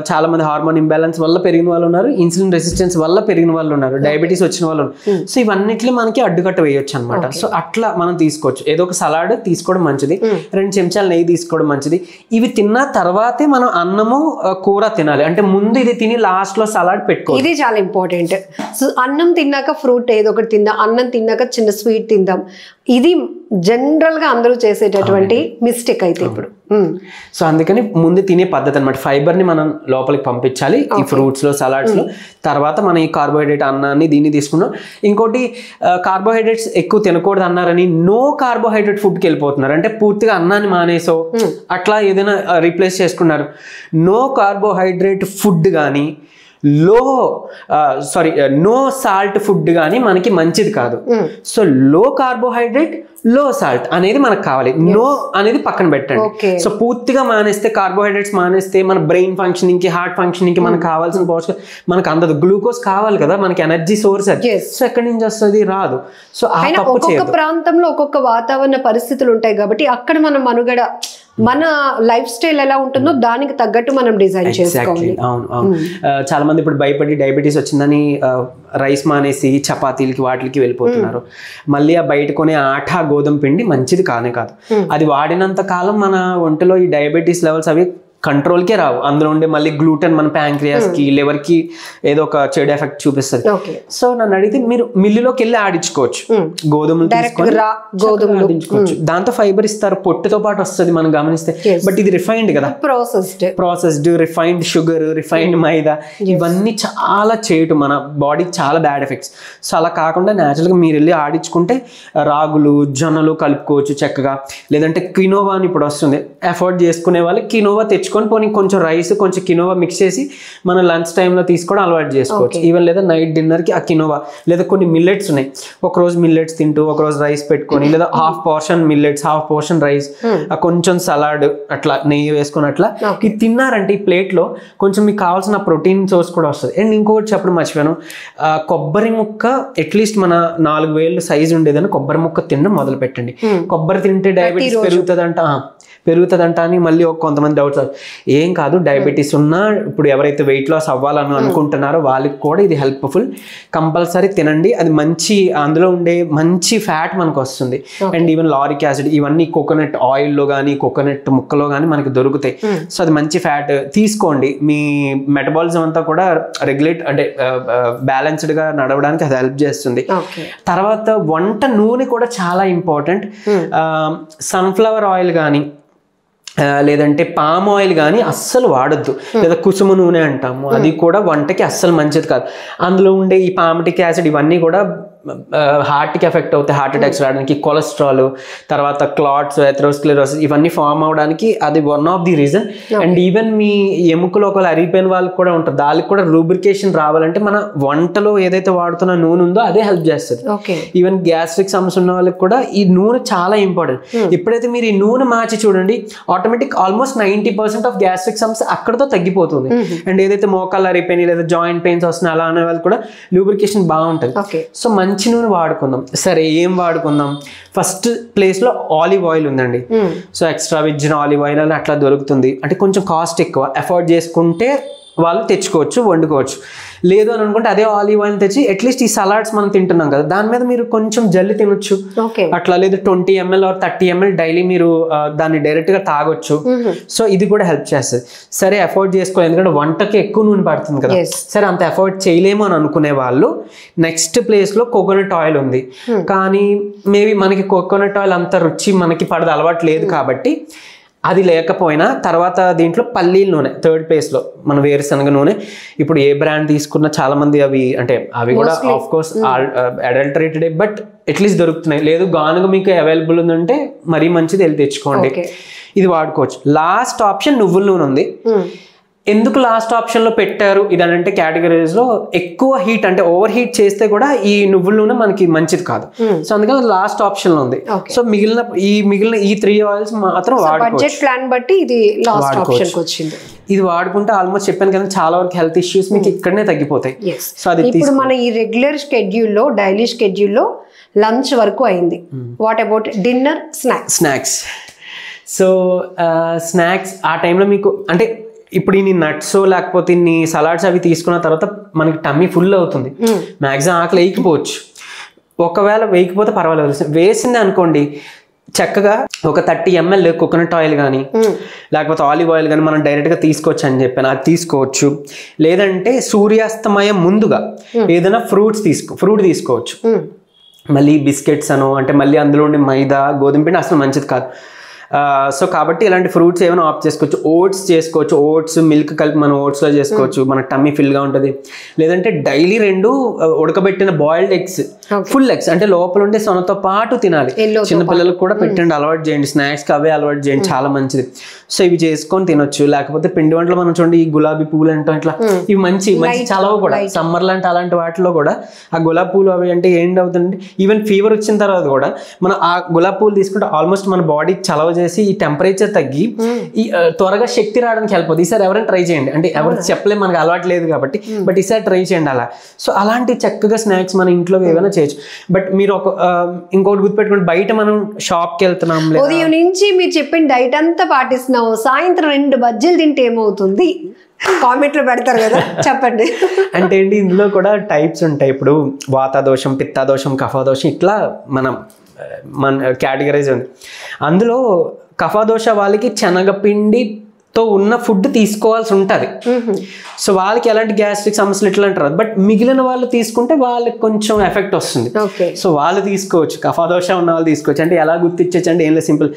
చాలా మంది హార్మోన్ ఇంబ్యాలెన్స్ వల్ల పెరిగిన వాళ్ళు ఉన్నారు, ఇన్సులిన్ రెసిస్టెన్స్ వల్ల పెరిగిన వాళ్ళు ఉన్నారు, డయాబెటీస్ వచ్చిన వాళ్ళు ఉన్నారు. సో ఇవన్నిట్లో మనకి అడ్డుకట్ట వేయొచ్చు అనమాట. సో అట్లా మనం తీసుకోవచ్చు. ఏదో ఒక సలాడ్ తీసుకోవడం మంచిది, 2 చెంచాలు నెయ్యి తీసుకోవడం మంచిది. ఇవి తిన్న తర్వాతే మనం అన్నము కూర తినాలి. అంటే ముందు ఇది తిని లాస్ట్ లో సలాడ్ పెట్టుకోవాలి. ఇది చాలా ఇంపార్టెంట్. సో అన్నం తిన్నాక ఫ్రూట్ ఏదో ఒకటి తిందాం, అన్నం తిన్నాక చిన్న స్వీట్ తిందాం. ఇది జనరల్ గా అందరూ చేసేటటువంటి మిస్టేక్ అయితే ఇప్పుడు. సో అందుకని ముందు తినే పద్ధతి అనమాట. ఫైబర్ ని మనం లోపలికి పంపించాలి ఈ ఫ్రూట్స్ లో, సలాడ్స్ లో. తర్వాత మనం ఈ కార్బోహైడ్రేట్ అన్నాన్ని దీన్ని తీసుకున్నాం. ఇంకోటి కార్బోహైడ్రేట్స్ ఎక్కువ తినకూడదు అన్నారని నో కార్బోహైడ్రేట్ ఫుడ్కి వెళ్ళిపోతున్నారు. అంటే పూర్తిగా అన్నాన్ని మానేసో అట్లా ఏదైనా రీప్లేస్ చేసుకున్నారు. నో కార్బోహైడ్రేట్ ఫుడ్ కానీ నో సాల్ట్ ఫుడ్ కానీ మనకి మంచిది కాదు. సో లో కార్బోహైడ్రేట్, లో సాల్ట్ అనేది మనకు కావాలి. నో అనేది పక్కన పెట్టండి. సో పూర్తిగా మానేస్తే, కార్బోహైడ్రేట్స్ మానేస్తే మన బ్రెయిన్ ఫంక్షనింగ్ కి, హార్ట్ ఫంక్షనింగ్ కి మనకు కావాల్సిన పోషకాలు మనకు అందదు. గ్లూకోజ్ కావాలి కదా మనకి, ఎనర్జీ సోర్స్ అది. సో ఎక్కడి నుంచి వస్తుంది? రాదు. సో ఒక్కొక్క ప్రాంతంలో ఒక్కొక్క వాతావరణ పరిస్థితులు ఉంటాయి కాబట్టి అక్కడ మనం మనుగడ, మన లైఫ్ స్టైల్ ఎలా ఉంటుందో దానికి తగ్గట్టు మనం డిజైన్ చేసుకోవాలి. అవును. చాలా మంది ఇప్పుడు భయపడి డయాబెటీస్ వచ్చిందని రైస్ మానేసి చపాతీలకి వాటికి వెళ్ళిపోతున్నారు. మళ్ళీ ఆ బయట కొనే ఆటా, గోధుమ పిండి మంచిది కానే కాదు. అది వాడినంత కాలం మన ఒంటిలో ఈ డయాబెటీస్ లెవెల్స్ అవి కంట్రోల్కే రావు. అందులో ఉండే మళ్ళీ గ్లూటెన్ మన ప్యాంక్రియాస్ కి, లివర్ కి ఏదో ఒక చెడు ఎఫెక్ట్ చూపిస్తుంది. సో నన్ను అడిగితే మీరు మిల్లులోకి వెళ్ళి ఆడించుకోవచ్చు, గోధుమలు తీసుకొని ఆడించుకోవచ్చు. దాంతో ఫైబర్ ఇస్తారు, పొట్టుతో పాటు వస్తుంది మనం గమనిస్తే. బట్ ఇది రిఫైన్డ్ కదా, ప్రాసెస్డ్ రిఫైన్డ్ షుగర్, రిఫైన్డ్ మైదా, ఇవన్నీ చాలా చేయటం మన బాడీకి చాలా బ్యాడ్ ఎఫెక్ట్స్. సో అలా కాకుండా న్యాచురల్గా మీరు వెళ్ళి ఆడించుకుంటే రాగులు, జొన్నలు కలుపుకోవచ్చు చక్కగా. లేదంటే కినోవా అని ఇప్పుడు వస్తుంది, అఫోర్డ్ చేసుకునే వాళ్ళు కినోవా తెచ్చుకొని పోనీ కొంచెం రైస్, కొంచెం కినోవా మిక్స్ చేసి మన లంచ్ టైంలో తీసుకోవడం అలవాటు చేసుకోవచ్చు. ఈవెన్ లేదా నైట్ డిన్నర్కి ఆ కినోవా, లేదా కొన్ని మిల్లెట్స్ ఉన్నాయి, ఒకరోజు మిల్లెట్స్ తింటూ ఒకరోజు రైస్ పెట్టుకొని, లేదా half portion millets, half portion rice, కొంచెం సలాడ్ అట్లా నెయ్యి వేసుకొని అట్లా ఇది తిన్నారంటే ఈ ప్లేట్లో కొంచెం మీకు కావాల్సిన ప్రోటీన్ సోర్స్ కూడా వస్తుంది. అండ్ ఇంకొకటి చెప్పడం మర్చిపోయాను, కొబ్బరి ముక్క అట్లీస్ట్ మన 4 వేలు సైజు ఉండేదని కొబ్బరి ముక్క తినడం మొదలు పెట్టండి. కొబ్బరి తింటే డయాబెటీస్ పెరుగుతుందంట అని మళ్ళీ కొంతమంది డౌట్స్. ఏం కాదు, డయాబెటీస్ ఉన్నా ఇప్పుడు ఎవరైతే వెయిట్ లాస్ అవ్వాలని అనుకుంటున్నారో వాళ్ళకి కూడా ఇది హెల్ప్ఫుల్. కంపల్సరీ తినండి, అది మంచి, అందులో ఉండే మంచి ఫ్యాట్ మనకు వస్తుంది. అండ్ ఈవెన్ లారిక్ యాసిడ్, ఇవన్నీ కోకోనట్ ఆయిల్లో కానీ కోకోనట్ ముక్కలో కానీ మనకి దొరుకుతాయి. సో అది మంచి ఫ్యాట్ తీసుకోండి. మీ మెటబాలిజం అంతా కూడా రెగ్యులేట్, అంటే బ్యాలెన్స్డ్గా నడవడానికి అది హెల్ప్ చేస్తుంది. తర్వాత వంట నూనె కూడా చాలా ఇంపార్టెంట్. సన్ఫ్లవర్ ఆయిల్ కానీ లేదంటే పామ్ ఆయిల్ కానీ అస్సలు వాడొద్దు. లేదా కుసుమ నూనె అంటాము, అది కూడా వంటకి అస్సలు మంచిది కాదు. అందులో ఉండే ఈ పామిటిక్ యాసిడ్ ఇవన్నీ కూడా హార్ట్కి ఎఫెక్ట్ అవుతాయి, హార్ట్ అటాక్స్ రావడానికి, కొలెస్ట్రాల్, తర్వాత క్లాట్స్, ఎథెరోస్క్లెరోసిస్ ఇవన్నీ ఫామ్ అవడానికి అది one of the reason. And even మీ ఎముకలు ఒకవేళ అరిగిపోయిన వాళ్ళకి కూడా ఉంటుంది, దానికి కూడా లూబ్రికేషన్ రావాలంటే మన వంటలో ఏదైతే వాడుతున్న నూనె ఉందో అదే హెల్ప్ చేస్తుంది. ఈవెన్ గ్యాస్ట్రిక్ సమస్య ఉన్న వాళ్ళకి కూడా ఈ నూనె చాలా ఇంపార్టెంట్. ఎప్పుడైతే మీరు ఈ నూనె మార్చి చూడండి, ఆటోమేటిక్ ఆల్మోస్ట్ 90% ఆఫ్ గ్యాస్ట్రిక్ సమస్య అక్కడతో తగ్గిపోతుంది. అండ్ ఏదైతే మోకాళ్ళు అరిగిపోయినాయి లేదా జాయింట్ పెయిన్స్ వస్తున్నాయి అలా అనే వాళ్ళు కూడా లూబ్రికేషన్ బాగుంటుంది. సో మంచి నూనె వాడుకుందాం. సరే ఏం వాడుకుందాం? ఫస్ట్ ప్లేస్ లో ఆలివ్ ఆయిల్ ఉందండి. So extra virgin olive oil అని అట్లా దొరుకుతుంది. అంటే కొంచెం కాస్ట్ ఎక్కువ, ఎఫోర్డ్ చేసుకుంటే వాళ్ళు తెచ్చుకోవచ్చు, వండుకోవచ్చు. లేదు అని అనుకుంటే అదే ఆలివ్ ఆయిల్ తెచ్చి అట్లీస్ట్ ఈ సలాడ్స్ మనం తింటున్నాం కదా, దాని మీద మీరు కొంచెం జల్లి తినొచ్చు అట్లా. లేదు 20 ml or 30 ml డైలీ మీరు దాన్ని డైరెక్ట్ గా తాగొచ్చు. సో ఇది కూడా హెల్ప్ చేస్తుంది. సరే ఎఫోర్డ్ చేసుకోవాలి, ఎందుకంటే వంటకి ఎక్కువ నూనె పడుతుంది కదా. సరే అంత ఎఫోర్డ్ చేయలేము అని అనుకునే వాళ్ళు నెక్స్ట్ ప్లేస్ లో కోకోనట్ ఆయిల్ ఉంది. కానీ మేబీ మనకి కోకోనట్ ఆయిల్ అంత రుచి మనకి పడదు, అలవాటు లేదు కాబట్టి అది లేకపోయినా తర్వాత దీంట్లో పల్లీల నూనె థర్డ్ ప్లేస్ లో, మన వేరుశనగ నూనె. ఇప్పుడు ఏ బ్రాండ్ తీసుకున్నా చాలా మంది అవి కూడా of course adulterated, but at least దొరుకుతున్నాయి. లేదు గానుగ మీకు అవైలబుల్ ఉందంటే మరీ మంచిది, వెళ్ళి తెచ్చుకోండి, ఇది వాడుకోవచ్చు. లాస్ట్ ఆప్షన్ నువ్వుల నూనె ఉంది. ఎందుకు లాస్ట్ ఆప్షన్ లో పెట్టారు ఇదంటే, కేటగిరీస్ లో ఎక్కువ హీట్ అంటే ఓవర్ హీట్ చేస్తే కూడా ఈ నువ్వుల నూనె మనకి మంచిది కాదు. సో అందుకని లాస్ట్ ఆప్షన్ లో ఉంది. సో మిగిలిన ఈ 3 ఆయిల్స్ మాత్రం ఇది వాడుకుంటే ఆల్మోస్ట్ చెప్పాను కదా, చాలా వరకు హెల్త్ ఇష్యూస్ మీకు ఇక్కడనే తగ్గిపోతాయి. సో అది ఇప్పుడు మన ఈ రెగ్యులర్ షెడ్యూల్లో, డైలీ షెడ్యూల్లో లంచ్ వరకు అయింది. What about dinner, snacks? So snacks ఆ టైంలో మీకు అంటే ఇప్పుడు ఇన్ని నట్స్ లేకపోతే ఇన్ని సలాడ్స్ అవి తీసుకున్న తర్వాత మనకి టమ్మీ ఫుల్ అవుతుంది, మ్యాక్సిమం ఆకలి వేయకపోవచ్చు. ఒకవేళ వేయకపోతే పర్వాలేదు, వేసింది అనుకోండి చక్కగా ఒక 30 ml కోకోనట్ ఆయిల్ కానీ లేకపోతే ఆలివ్ ఆయిల్ కానీ మనం డైరెక్ట్గా తీసుకోవచ్చు అని చెప్పాను, అది తీసుకోవచ్చు. లేదంటే సూర్యాస్తమయం ముందుగా ఏదైనా ఫ్రూట్ తీసుకోవచ్చు. మళ్ళీ బిస్కెట్స్ అంటే మళ్ళీ అందులో ఉండే మైదా, గోధుమ పిండి అసలు మంచిది కాదు. సో కాబట్టి ఇలాంటి ఫ్రూట్స్ ఏమైనా ఆప్ట్ చేసుకోవచ్చు. ఓట్స్ చేసుకోవచ్చు, ఓట్స్ మిల్క్ కలిపి మనం ఓట్స్లో చేసుకోవచ్చు, మన టమ్మీ ఫిల్గా ఉంటుంది. లేదంటే డైలీ 2 ఉడకబెట్టిన బాయిల్డ్ ఎగ్స్, ఫుల్ ఎగ్స్ అంటే లోపల ఉండే సొనతో పాటు తినాలి. చిన్నపిల్లలకు కూడా పెట్టండి, అలవాటు చేయండి, స్నాక్స్కి అవే అలవాటు చేయండి, చాలా మంచిది. సో ఇవి చేసుకొని తినొచ్చు. లేకపోతే పిండి వంటలు మనం చూడండి, ఈ గులాబీ పువ్వులు అంటాం ఇట్లా, ఇవి మంచి చలవ కూడా. సమ్మర్ లాంటి అలాంటి వాటిలో కూడా ఆ గులాబీ పువ్వులు అవి అంటే ఏంటవుతుంది, ఈవెన్ ఫీవర్ వచ్చిన తర్వాత కూడా మనం ఆ గులాబీ పువ్వులు తీసుకుంటే ఆల్మోస్ట్ మన బాడీ చలవ చేసి ఈ టెంపరేచర్ తగ్గి ఈ త్వరగా శక్తి రావడానికి హెల్ప్ అవుతుంది. ఈసారి ఎవరైనా ట్రై చేయండి, అంటే ఎవరు చెప్పలేము, మనకు అలవాటు లేదు కాబట్టి, బట్ ఈసారి ట్రై చేయండి అలా. సో అలాంటి చక్కగా స్నాక్స్ మన ఇంట్లో ఏమైనా చేయొచ్చు. బట్ మీరు ఇంకోటి గుర్తుపెట్టుకోండి, బయట మనం షాప్కి వెళ్తున్నాం, ఉదయం నుంచి మీరు చెప్పిన డైట్ అంతా పాటిస్తున్నావు, సాయంత్రం 2 బజ్జీలు తింటే ఏమవుతుంది? కామెంట్లో పెడతారు కదా, చెప్పండి. అంటే ఏంటి, ఇందులో కూడా టైప్స్ ఉంటాయి. ఇప్పుడు వాతాదోషం, పిత్తాదోషం, కఫాదోషం ఇట్లా మన కేటగరైజ్ ఉంది. అందులో కఫాదోష వాళ్ళకి శనగపిండితో ఉన్న ఫుడ్ తీసుకోవాల్సి ఉంటుంది. సో వాళ్ళకి ఎలాంటి గ్యాస్ట్రిక్ సమస్యలు ఇట్లా అంటారు. బట్ మిగిలిన వాళ్ళు తీసుకుంటే వాళ్ళకి కొంచెం ఎఫెక్ట్ వస్తుంది. సో వాళ్ళు తీసుకోవచ్చు, కఫాదోష ఉన్న వాళ్ళు తీసుకోవచ్చు. అంటే ఎలా గుర్తించవచ్చు అంటే ఏం లేదు, సింపుల్.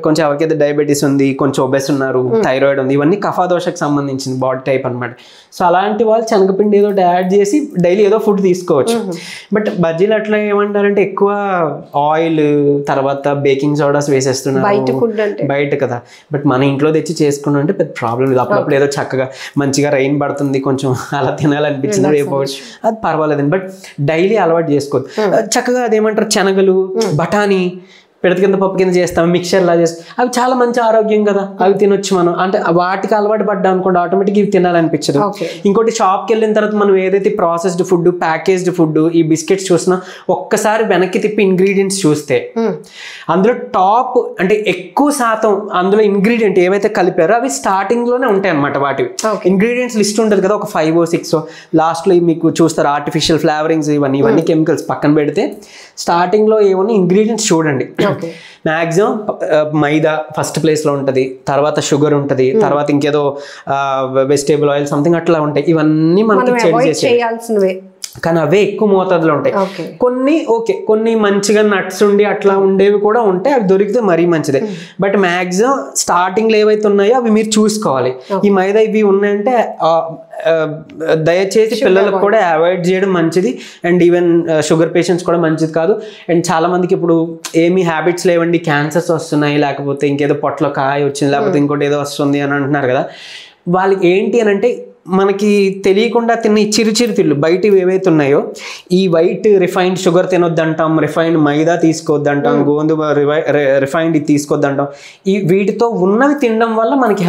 కొంచెం ఎవరికైతే డయాబెటీస్ ఉంది, కొంచెం ఒబెస్ ఉన్నారు, థైరాయిడ్ ఉంది, ఇవన్నీ కఫాదోషకు సంబంధించిన బాడీ టైప్ అనమాట. సో అలాంటి వాళ్ళు శనగపిండి ఏదో యాడ్ చేసి డైలీ ఏదో ఫుడ్ తీసుకోవచ్చు. బట్ బజ్జీలు అట్లా ఏమంటారంటే ఎక్కువ ఆయిల్, తర్వాత బేకింగ్ సోడాస్ వేసేస్తున్నారు బయట కదా. బట్ మన ఇంట్లో తెచ్చి చేసుకున్నాం అంటే పెద్ద ప్రాబ్లం లేదు. అప్పుడప్పుడు ఏదో చక్కగా మంచిగా రైన్ పడుతుంది, కొంచెం అలా తినాలనిపించింది వేయకపోవచ్చు, అది పర్వాలేదండి. బట్ డైలీ అలవాటు చేసుకోవద్దు. చక్కగా అదేమంటారు, శనగలు, బఠానీ పిడత కింద పప్పు కింద చేస్తాం, మిక్చర్ లా చేస్తాం, అవి చాలా మంచి ఆరోగ్యం కదా, అవి తినొచ్చు మనం. అంటే వాటికి అలవాటు పడ్డా అనుకోండి, ఆటోమేటిక్ ఇవి తినాలనిపించదు. ఇంకోటి షాప్కి వెళ్ళిన తర్వాత మనం ఏదైతే ప్రాసెస్డ్ ఫుడ్, ప్యాకేజ్డ్ ఫుడ్, ఈ బిస్కెట్స్ చూసినా ఒక్కసారి వెనక్కి తిప్పి ఇంగ్రీడియంట్స్ చూస్తే అందులో టాప్ అంటే ఎక్కువ శాతం అందులో ఇంగ్రీడియంట్ ఏవైతే కలిపారో అవి స్టార్టింగ్ లోనే ఉంటాయి అనమాట. వాటివి ఇంగ్రీడియంట్స్ లిస్ట్ ఉంటుంది కదా, ఒక 5 or 6 లాస్ట్ లో మీకు చూస్తారు ఆర్టిఫిషియల్ ఫ్లేవరింగ్స్, ఇవన్నీ కెమికల్స్ పక్కన పెడితే స్టార్టింగ్ లో ఏమన్నా ఇంగ్రీడియంట్స్ చూడండి. మ్యాక్సిమం మైదా ఫస్ట్ ప్లేస్ లో ఉంటది, తర్వాత షుగర్ ఉంటది, తర్వాత ఇంకేదో వెజిటేబుల్ ఆయిల్ సంథింగ్ అట్లా ఉంటాయి. ఇవన్నీ మనకి కానీ అవే ఎక్కువ మోతాదులో ఉంటాయి. కొన్ని మంచిగా నట్స్ ఉండి అట్లా ఉండేవి కూడా ఉంటాయి, అవి దొరికితే మరీ మంచిదే. బట్ మ్యాక్సిమం స్టార్టింగ్లో ఏవైతే ఉన్నాయో అవి మీరు చూసుకోవాలి. ఈ మైదా ఇవి ఉన్నాయంటే దయచేసి పిల్లలకు కూడా అవాయిడ్ చేయడం మంచిది. అండ్ ఈవెన్ షుగర్ పేషెంట్స్ కూడా మంచిది కాదు. అండ్ చాలా మందికి ఇప్పుడు ఏమీ హ్యాబిట్స్ లేవండి, క్యాన్సర్స్ వస్తున్నాయి, లేకపోతే ఇంకేదో పొట్టలో కాయ వచ్చింది, లేకపోతే ఇంకోటి ఏదో వస్తుంది అని అంటున్నారు కదా. వాళ్ళకి ఏంటి అని అంటే మనకి తెలియకుండా తిన్న ఈ చిరు తిళ్ళు బయటివి ఏవైతే ఉన్నాయో, ఈ వైట్ రిఫైన్డ్ షుగర్ తినొద్దంటాం, రిఫైన్డ్ మైదా తీసుకోవద్దంటాం, గోధుమ రిఫైన్డ్ ఇది తీసుకోవద్దంటాం. ఈ వీటితో ఉన్నవి తినడం వల్ల మనకి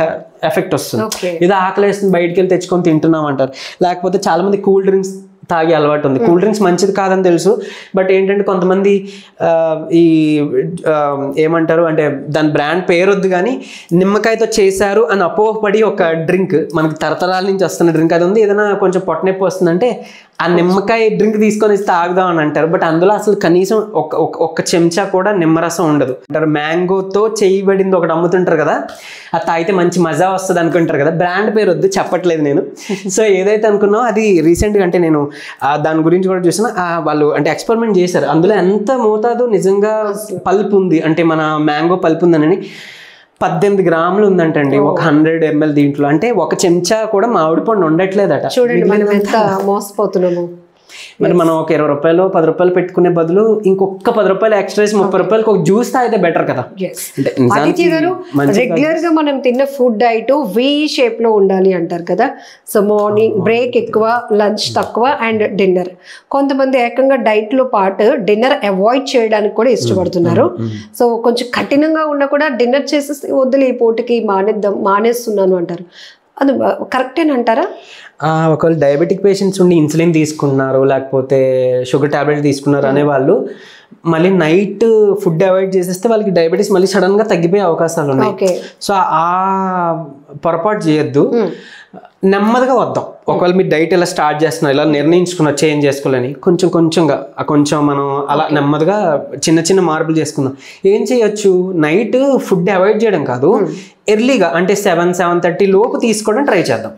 ఎఫెక్ట్ వస్తుంది. ఇది ఆకలేస్తుంది బయటికి వెళ్ళి తెచ్చుకొని తింటున్నాం అంటారు. లేకపోతే చాలా మంది కూల్ డ్రింక్స్ తాగే అలవాటు ఉంది. కూల్ డ్రింక్స్ మంచిది కాదని తెలుసు, బట్ ఏంటంటే కొంతమంది ఈ ఏమంటారు అంటే దాని బ్రాండ్ పేరు వద్దు కానీ నిమ్మకాయతో చేశారు అని అపోహపడి ఒక డ్రింక్, మనకి తరతరాల నుంచి వస్తున్న డ్రింక్ అది ఉంది. ఏదైనా కొంచెం పొట్ట నొప్పి వస్తుందంటే ఆ నిమ్మకాయ డ్రింక్ తీసుకొని తాగుదాం అని అంటారు. బట్ అందులో అసలు కనీసం ఒక చెంచా కూడా నిమ్మరసం ఉండదు అంటారు. మ్యాంగోతో చేయబడింది ఒకటి అమ్ముతుంటారు కదా, అది తాగితే మంచి మజా వస్తుంది అనుకుంటారు కదా. బ్రాండ్ పేరు వద్దు, చెప్పట్లేదు నేను. సో ఏదైతే అనుకున్నావు అది రీసెంట్గా అంటే నేను దాని గురించి కూడా చూసిన, వాళ్ళు అంటే ఎక్స్పెరిమెంట్ చేశారు. అందులో ఎంత మోతాదు నిజంగా పల్ప్ ఉంది అంటే మన మ్యాంగో పల్ప్ ఉందని 18 గ్రాములు ఉందంటండి ఒక 100 ml దీంట్లో. అంటే ఒక చెంచా కూడా మామిడి పండు ఉండట్లేదట. చూడండి మనం ఎంత మోసపోతున్నాము. మరి మనం ఒక 20 రూపాయలు 10 రూపాయలు పెట్టుకునే బదులు ఇంకొక 10 రూపాయలు ఎక్స్ట్రా 30 రూపాయలకు ఒక జ్యూస్ తాగితే బెటర్ కదా. రెగ్యులర్ గా మనం తిన్న ఫుడ్ డైట్ వి షేప్ లో ఉండాలి అంటారు కదా. సో మార్నింగ్ బ్రేక్ ఎక్కువ, లంచ్ తక్కువ అండ్ డిన్నర్. కొంతమంది ఏకంగా డైట్ లో పాటు డిన్నర్ అవాయిడ్ చేయడానికి కూడా ఇష్టపడుతున్నారు. సో కొంచెం కఠినంగా ఉన్నా కూడా డిన్నర్ చేసేస్తే వద్దులే ఈ పూటకి మానేస్తున్నాను అంటారు. అది కరెక్టేనంటారా? ఒకవేళ డయాబెటిక్ పేషెంట్స్ ఉండి ఇన్సులిన్ తీసుకున్నారు, లేకపోతే షుగర్ టాబ్లెట్ తీసుకున్నారు అనే వాళ్ళు మళ్ళీ నైట్ ఫుడ్ అవాయిడ్ చేసేస్తే వాళ్ళకి డయాబెటీస్ మళ్ళీ సడన్గా తగ్గిపోయే అవకాశాలు ఉన్నాయి. సో ఆ పొరపాటు చేయొద్దు, నెమ్మదిగా వద్దాం. ఒకవేళ మీరు డైట్ ఇలా స్టార్ట్ చేస్తున్నారు, ఇలా నిర్ణయించుకున్నారు చేంజ్ చేసుకోవాలని, కొంచెం మనం అలా నెమ్మదిగా చిన్న మార్పులు చేసుకుందాం. ఏం చేయొచ్చు, నైట్ ఫుడ్ అవాయిడ్ చేయడం కాదు, ఎర్లీగా అంటే 7-7:30 లోపు తీసుకోవడం ట్రై చేద్దాం.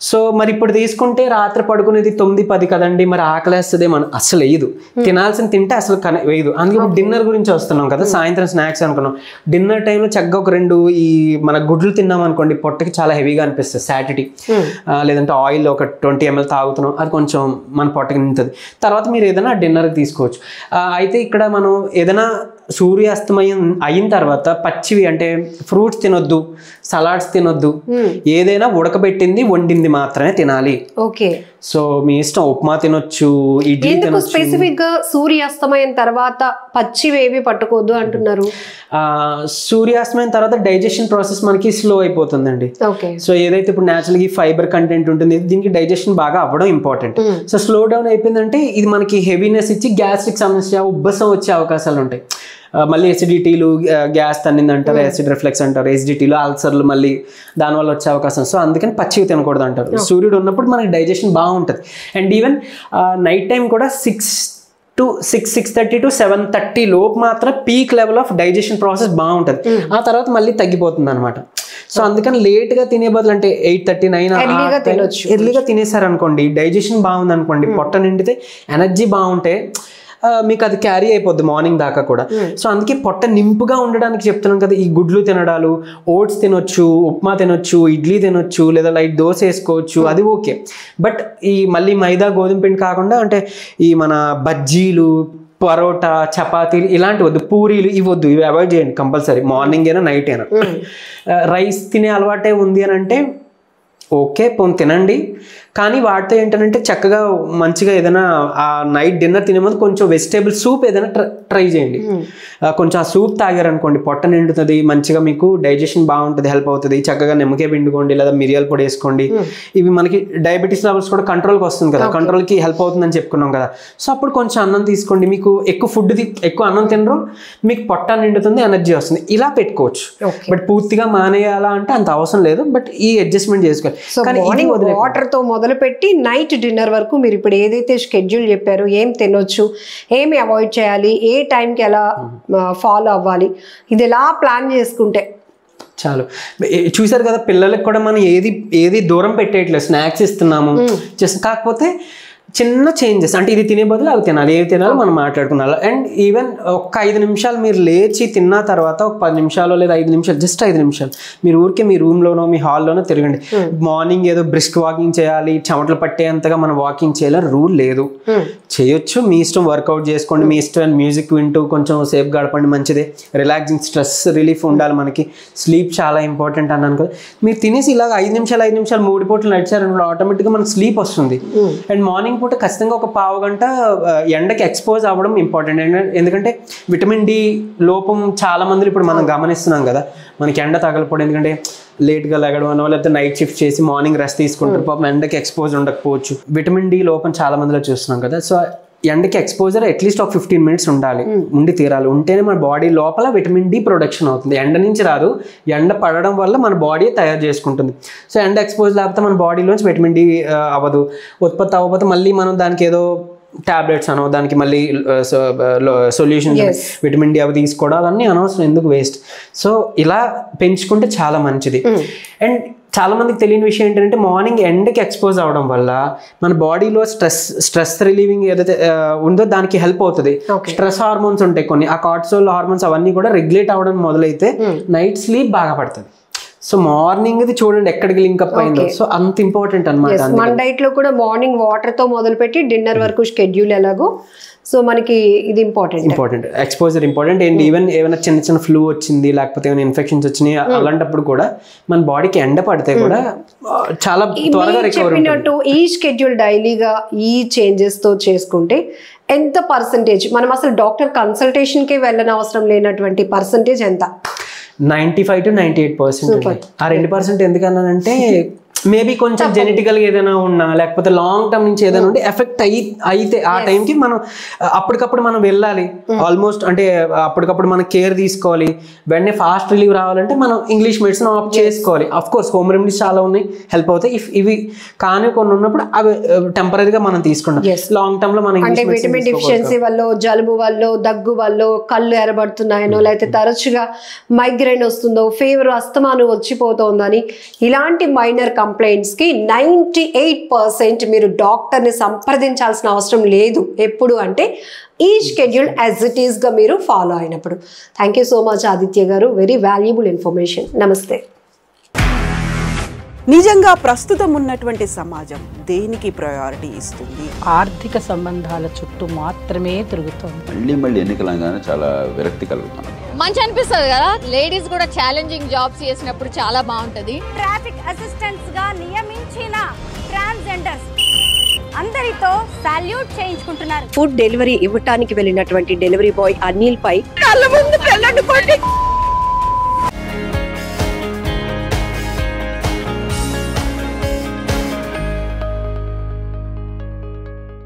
సో మరి ఇప్పుడు తీసుకుంటే రాత్రి పడుకునేది 9-10 కదండి, మరి ఆకలేస్తుంది మనం అసలు వేయదు, తినాల్సిన తింటే అసలు వేయదు. అందుకే డిన్నర్ గురించి వస్తున్నాం కదా, సాయంత్రం స్నాక్స్ అనుకున్నాం. డిన్నర్ టైంలో చక్కగా ఒక 2 ఈ మన గుడ్లు తిన్నాం అనుకోండి, పొట్టకి చాలా హెవీగా అనిపిస్తుంది సాటిటీ. లేదంటే ఆయిల్ ఒక 20 ml తాగుతున్నాం, అది కొంచెం మన పొట్టకి నిండుతుంది. తర్వాత మీరు ఏదైనా డిన్నర్కి తీసుకోవచ్చు. అయితే ఇక్కడ మనం ఏదైనా సూర్యాస్తమయం అయిన తర్వాత పచ్చివి అంటే ఫ్రూట్స్ తినొద్దు, సలాడ్స్ తినొద్దు, ఏదైనా ఉడకబెట్టింది వండింది మాత్రమే తినాలి. ఓకే. సో మీ ఇష్టం, ఉప్మా తినొచ్చు, ఇడ్లీ తినొచ్చు. స్పెసిఫిక్ గా సూర్యాస్తమయం తర్వాత పచ్చివేవి పట్టుకోవద్దు అంటున్నారు. సూర్యాస్తమయం తర్వాత డైజెషన్ ప్రాసెస్ మనకి స్లో అయిపోతుందండి. సో ఏదైతే ఇప్పుడు న్యాచురల్గా ఫైబర్ కంటెంట్ ఉంటుంది, దీనికి డైజెషన్ బాగా అవ్వడం ఇంపార్టెంట్. సో స్లో డౌన్ అయిపోయిందంటే ఇది మనకి హెవీనెస్ ఇచ్చి గ్యాస్ట్రిక్ సమస్య, ఉబ్బసం వచ్చే అవకాశాలు ఉంటాయి. మళ్ళీ ఎసిడిటీలు, గ్యాస్ తన్నింది అంటారు, యాసిడ్ రిఫ్లెక్స్ అంటారు, ఎసిడిటీలు, అల్సర్లు మళ్ళీ దానివల్ల వచ్చే అవకాశం. సో అందుకని పచ్చివి తినకూడదు అంటారు. సూర్యుడు ఉన్నప్పుడు మనకి డైజెషన్ బాగుంటుంది. అండ్ ఈవెన్ నైట్ టైం కూడా 6:30 to 7:30 లోపు మాత్రం peak level of digestion process బాగుంటుంది. ఆ తర్వాత మళ్ళీ తగ్గిపోతుంది అనమాట. సో అందుకని లేట్గా తినే బదులు అంటే 8:30-9 ఎర్లీగా తినేసారు అనుకోండి, డైజెషన్ బాగుంది అనుకోండి, పొట్ట నిండితే ఎనర్జీ బాగుంటే మీకు అది క్యారీ అయిపోద్ది మార్నింగ్ దాకా కూడా. సో అందుకే పొట్ట నింపుగా ఉండడానికి చెప్తున్నాం కదా, ఈ గుడ్లు తినడాలు, ఓట్స్ తినొచ్చు, ఉప్మా తినొచ్చు, ఇడ్లీ తినొచ్చు, లేదా లైట్ దోశ వేసుకోవచ్చు, అది ఓకే. బట్ ఈ మళ్ళీ మైదా గోధుమ పిండి కాకుండా అంటే ఈ మన బజ్జీలు, పరోటా, చపాతీలు ఇలాంటివి వద్దు, పూరీలు ఇవి వద్దు, ఇవి అవాయిడ్ చేయండి కంపల్సరీ, మార్నింగ్ అయినా నైట్ అయినా. రైస్ తినే అలవాటే ఉంది అని అంటే ఓకే, పోనీ తినండి. కానీ వాటితో ఏంటంటే చక్కగా మంచిగా ఏదైనా ఆ నైట్ డిన్నర్ తినే ముందు కొంచెం వెజిటేబుల్ సూప్ ఏదైనా ట్రై చేయండి. కొంచెం ఆ సూప్ తాగారనుకోండి పొట్ట నిండుతుంది, మంచిగా మీకు డైజెషన్ బాగుంటుంది, హెల్ప్ అవుతుంది. చక్కగా నిమ్మకాయ పిండుకోండి, లేదా మిరియాల పొడి వేసుకోండి. ఇవి మనకి డయాబెటీస్ లెవెల్స్ కూడా కంట్రోల్కి వస్తుంది కదా, కంట్రోల్కి హెల్ప్ అవుతుందని చెప్పుకున్నాం కదా. సో అప్పుడు కొంచెం అన్నం తీసుకోండి, మీకు ఎక్కువ అన్నం తినరు, మీకు పొట్ట నిండుతుంది, ఎనర్జీ వస్తుంది, ఇలా పెట్టుకోవచ్చు. బట్ పూర్తిగా మానేయాలా అంటే అంత అవసరం లేదు, బట్ ఈ అడ్జస్ట్మెంట్ చేసుకోవాలి. వాటర్ తో మొదలుపెట్టి నైట్ డిన్నర్ వరకు మీరు ఇప్పుడు ఏదైతే షెడ్యూల్ చెప్పారో, ఏం తినొచ్చు, ఏమి అవాయిడ్ చేయాలి, ఏ టైంకి ఎలా ఫాలో అవ్వాలి, ఇది ఎలా ప్లాన్ చేసుకుంటే చాలు. చూసారు కదా, పిల్లలకు కూడా మనం ఏది దూరం పెట్టేయట్లేదు, స్నాక్స్ ఇస్తున్నాము జస్ట్. కాకపోతే చిన్న చేంజెస్, అంటే ఇది తినే బదులు అవి తినాలి, ఏవి తినాలో మనం మాట్లాడుకున్నాం. అండ్ ఈవెన్ ఒక్క 5 నిమిషాలు మీరు లేచి తిన్న తర్వాత ఒక 10 నిమిషాలు లేదా 5 నిమిషాలు, జస్ట్ 5 నిమిషాలు మీరు ఊరికే మీ రూమ్లోనో మీ హాల్లోనో తిరగండి. మార్నింగ్ ఏదో బ్రిస్క్ వాకింగ్ చేయాలి, చెమటలు పట్టేంతగా మనం వాకింగ్ చేయాలని రూల్ లేదు. చేయొచ్చు, మీ ఇష్టం, వర్కౌట్ చేసుకోండి, మీ ఇష్టం, మ్యూజిక్ వింటూ కొంచెం సేఫ్ గడపండి, మంచిదే. రిలాక్సింగ్, స్ట్రెస్ రిలీఫ్ ఉండాలి మనకి, స్లీప్ చాలా ఇంపార్టెంట్ అన్నాను కదా. మీరు తినేసి ఇలాగ 5 నిమిషాలు 3 పూటలు నడిచారనుకో ఆటోమేటిక్గా మనకు స్లీప్ వస్తుంది. అండ్ మార్నింగ్ పూట ఖచ్చితంగా ఒక పావు గంట ఎండకి ఎక్స్పోజ్ అవ్వడం ఇంపార్టెంట్. ఎందుకంటే విటమిన్ డి లోపం చాలా మంది ఇప్పుడు మనం గమనిస్తున్నాం కదా, మనకి ఎండ తగలపోవడం, ఎందుకంటే లేట్గా లెగడం అనో లేకపోతే నైట్ షిఫ్ట్ చేసి మార్నింగ్ రెస్ట్ తీసుకుంటారు, పాపం ఎండకి ఎక్స్పోజ్ ఉండకపోవచ్చు. విటమిన్ డి లోపం చాలా మందిలో చూస్తున్నాం కదా. సో ఎండకి ఎక్స్పోజర్ అట్లీస్ట్ ఒక 15 మినిట్స్ ఉండి తీరాలి. ఉంటేనే మన బాడీ లోపల విటమిన్ డి ప్రొడక్షన్ అవుతుంది. ఎండ నుంచి రాదు, ఎండ పడడం వల్ల మన బాడీ తయారు చేసుకుంటుంది. సో ఎండ ఎక్స్పోజ్ లేకపోతే మన బాడీలోంచి విటమిన్ డి అవ్వదు, ఉత్పత్తి అవ్వకపోతే మళ్ళీ మనం దానికి ఏదో టాబ్లెట్స్ అనో దానికి మళ్ళీ సొల్యూషన్స్ విటమిన్ డి అవి తీసుకోవడం అవన్నీ అనవసరం, ఎందుకు వేస్ట్. సో ఇలా పెంచుకుంటే చాలా మంచిది. అండ్ చాలా మందికి తెలియని విషయం ఏంటంటే మార్నింగ్ ఎండకి ఎక్స్పోజ్ అవడం వల్ల మన బాడీలో స్ట్రెస్ రిలీవింగ్ ఏదైతే ఉందో దానికి హెల్ప్ అవుతుంది. స్ట్రెస్ హార్మోన్స్ ఉంటాయి కొన్ని, ఆ కార్టిసోల్ హార్మోన్స్ అవన్నీ కూడా రెగ్యులేట్ అవ్వడం మొదలైతే నైట్ స్లీప్ బాగా పడుతుంది. సో మార్నింగ్ ఇది చూడండి ఎక్కడికి లింక్అప్ అయిందో. సో అంత ఇంపార్టెంట్ అనమాట. మన డైట్ లో కూడా మార్నింగ్ వాటర్ తో మొదలు పెట్టి డిన్నర్ వరకు షెడ్యూల్ ఎలాగో, సో మనకి ఇది important, exposure important. And even ఏమైనా చిన్న ఫ్లూ వచ్చింది లేకపోతే ఏమైనా ఇన్ఫెక్షన్స్ వచ్చినాయి అలాంటప్పుడు కూడా మన బాడీకి ఎండ పడితే కూడా చాలా త్వరగా రికవర్ అవుతుంది. ఈ షెడ్యూల్ డైలీగా ఈ చేంజెస్ తో చేసుకుంటే ఎంత పర్సంటేజ్ మనం అసలు డాక్టర్ కన్సల్టేషన్ కి వెళ్ళని అవసరం లేనటువంటి పర్సంటేజ్ ఎంత? 95 to 98%. ఆ 2% ఎందుకన్నానంటే మేబీ కొంచెం జెనెటికల్గా ఏదైనా ఉన్నా లేకపోతే లాంగ్ టర్మ్ నుంచి ఏదైనా ఉంటే ఎఫెక్ట్ అయితే ఆ టైంకి మనం అప్పటికప్పుడు మనం వెళ్ళాలి. ఆల్మోస్ట్ అంటే అప్పటికప్పుడు మనం కేర్ తీసుకోవాలి. వెంటనే ఫాస్ట్ రిలీవ్ రావాలంటే మనం ఇంగ్లీష్ మెడిసిన్ ఆప్ట్ చేసుకోవాలి. అఫ్ కోర్స్ హోమ్ రెమెడీస్ చాలా ఉన్నాయి, హెల్ప్ అవుతాయి. ఇవి కానీ కొన్ని ఉన్నప్పుడు అవి టెంపరీగా మనం తీసుకుంటాం. లాంగ్ టర్మ్ లో మనం విటమిన్ డిఫిషియన్సీ వల్ల, జలుబు వల్ల, దగ్గు వల్ల కళ్ళు ఎరబడుతున్నాయనో లేకపోతే తరచుగా మైగ్రేన్ వస్తుందో, ఫీవర్ అస్తమాను వచ్చిపోతుందని ఇలాంటి మైనర్ కంప్లైంట్స్ కి 98% మీరు డాక్టర్ని సంప్రదించాల్సిన అవసరం లేదు. ఎప్పుడు అంటే ఈ షెడ్యూల్ యాజ్ ఇట్ ఈస్ గా మీరు ఫాలో అయినప్పుడు. Thank you so much Aditya గారు, వెరీ వాల్యుబుల్ ఇన్ఫర్మేషన్. నమస్తే. నిజంగా ప్రస్తుతం ఉన్నటువంటి సమాజం దేనికి ప్రయారిటీ ఇస్తుంది? ఆర్థిక సంబంధాల చుట్టూ మాత్రమే తిరుగుతుంది. మళ్ళీ ఎన్నికలంగానే చాలా విరక్తి కలుగుతాను. మంచి అనిపిస్తుంది కదా, లేడీస్ కూడా ఛాలెంజింగ్ జాబ్స్ చేసినప్పుడు చాలా బాగుంటది. ట్రాఫిక్ అసిస్టెంట్స్ గా నియమించిన ట్రాన్స్జెండర్స్ అందరితో సాల్యూట్ చేయించుకుంటున్నారు. ఫుడ్ డెలివరీ ఇవ్వటానికి వెళ్ళినటువంటి డెలివరీ బాయ్ అనిల్ పై కళ్ళ ముందు పెళ్ళండి